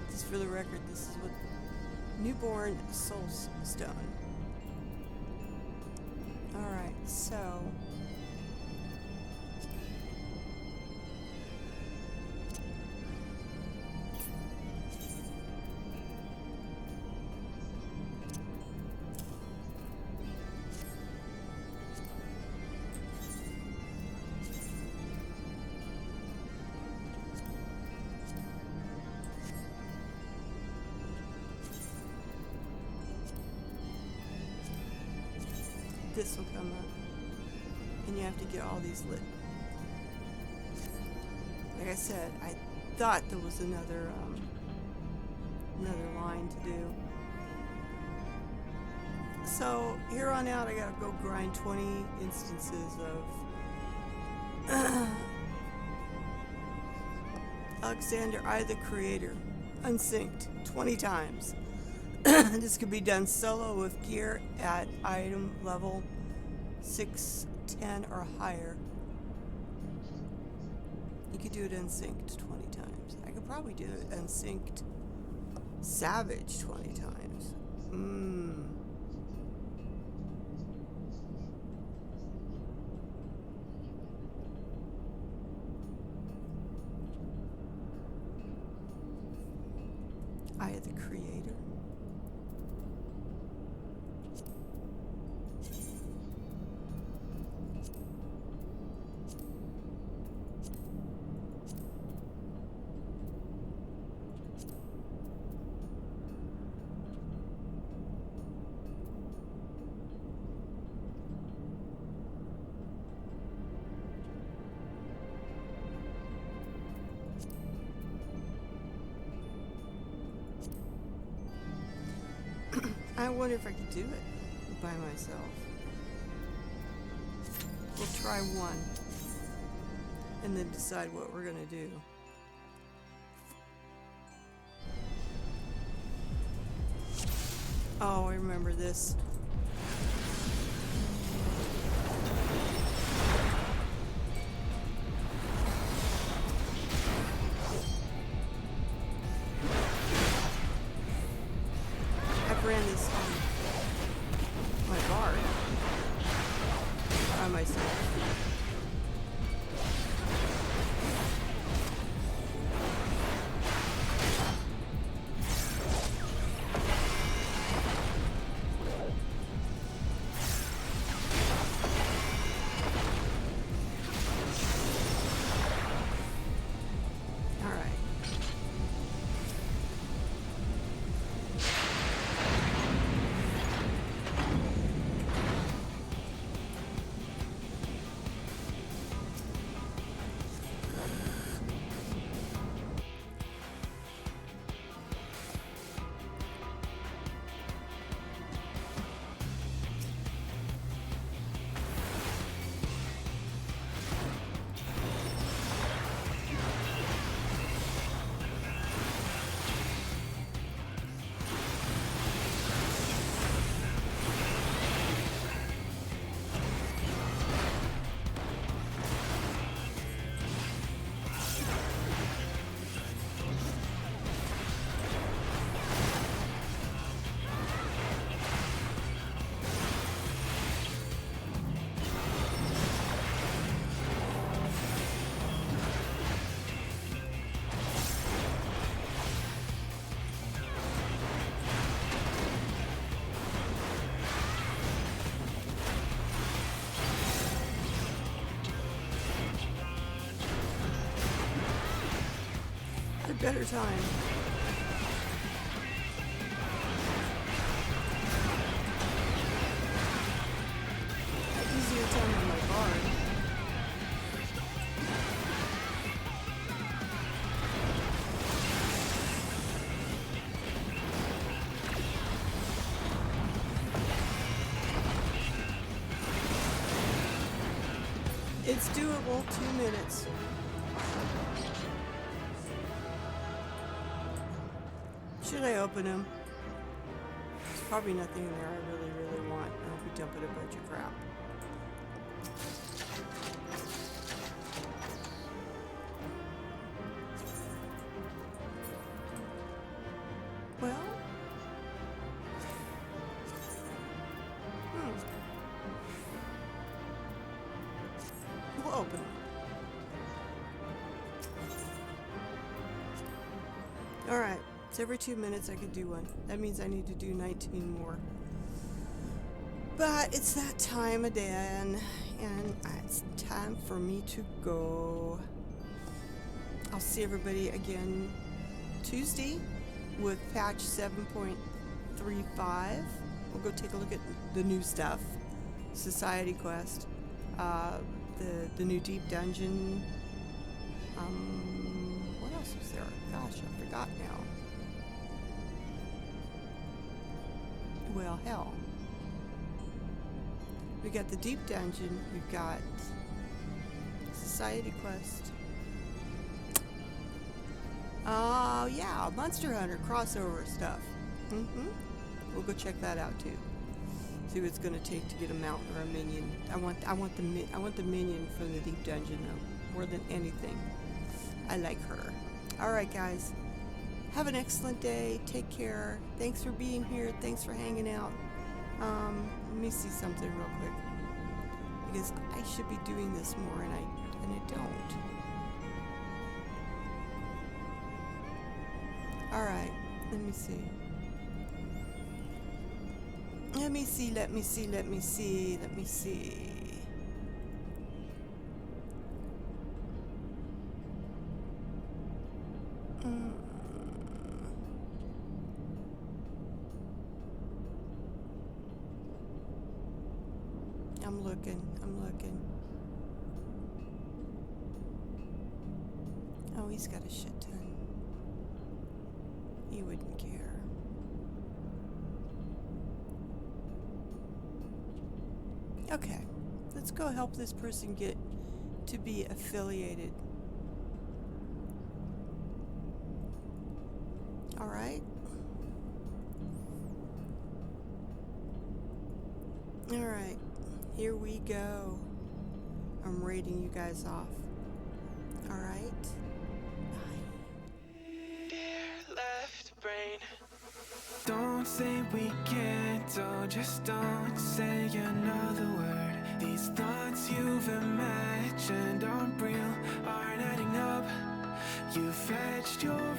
Just for the record, this is what Newborn Soul Stone. Alright, so this will come up, and you have to get all these lit. Like I said, I thought there was another line to do. So here on out, I gotta go grind 20 instances of Alexander I the Creator, unsynced 20 times. This could be done solo with gear at item level 6, 10, or higher. You could do it unsynced 20 times. I could probably do it unsynced Savage 20 times. I the Creator. I wonder if I could do it by myself. We'll try one and then decide what we're gonna do. Oh, I remember this. myself. Better time. Easier time on my guard. It's doable. 2 minutes. Should I open them? There's probably nothing in there I really, really want. I'll be dumping a bunch of crap. Well, we'll open them. All right. So every 2 minutes I could do one. That means I need to do 19 more. But it's that time of day, and it's time for me to go. I'll see everybody again Tuesday with patch 7.35. We'll go take a look at the new stuff. Society quest. The new deep dungeon. What else was there? Gosh, I forgot now. Well, hell. We got the deep dungeon. We've got society quest. Oh yeah, Monster Hunter crossover stuff. We'll go check that out too. See what it's gonna take to get a mount or a minion. I want the minion from the deep dungeon though, more than anything. I like her. All right, guys. Have an excellent day. Take care. Thanks for being here. Thanks for hanging out. Let me see something real quick. Because I should be doing this more and I don't. Alright. Let me see. Let me see. I'm looking. Oh, he's got a shit ton. He wouldn't care. Okay, let's go help this person get to be affiliated. All right. All right. Here we go. I'm raiding you guys off. All right. Bye. Dear left brain, don't say we can't, oh, just don't say another word. These thoughts you've imagined aren't real, aren't adding up. You've fetched your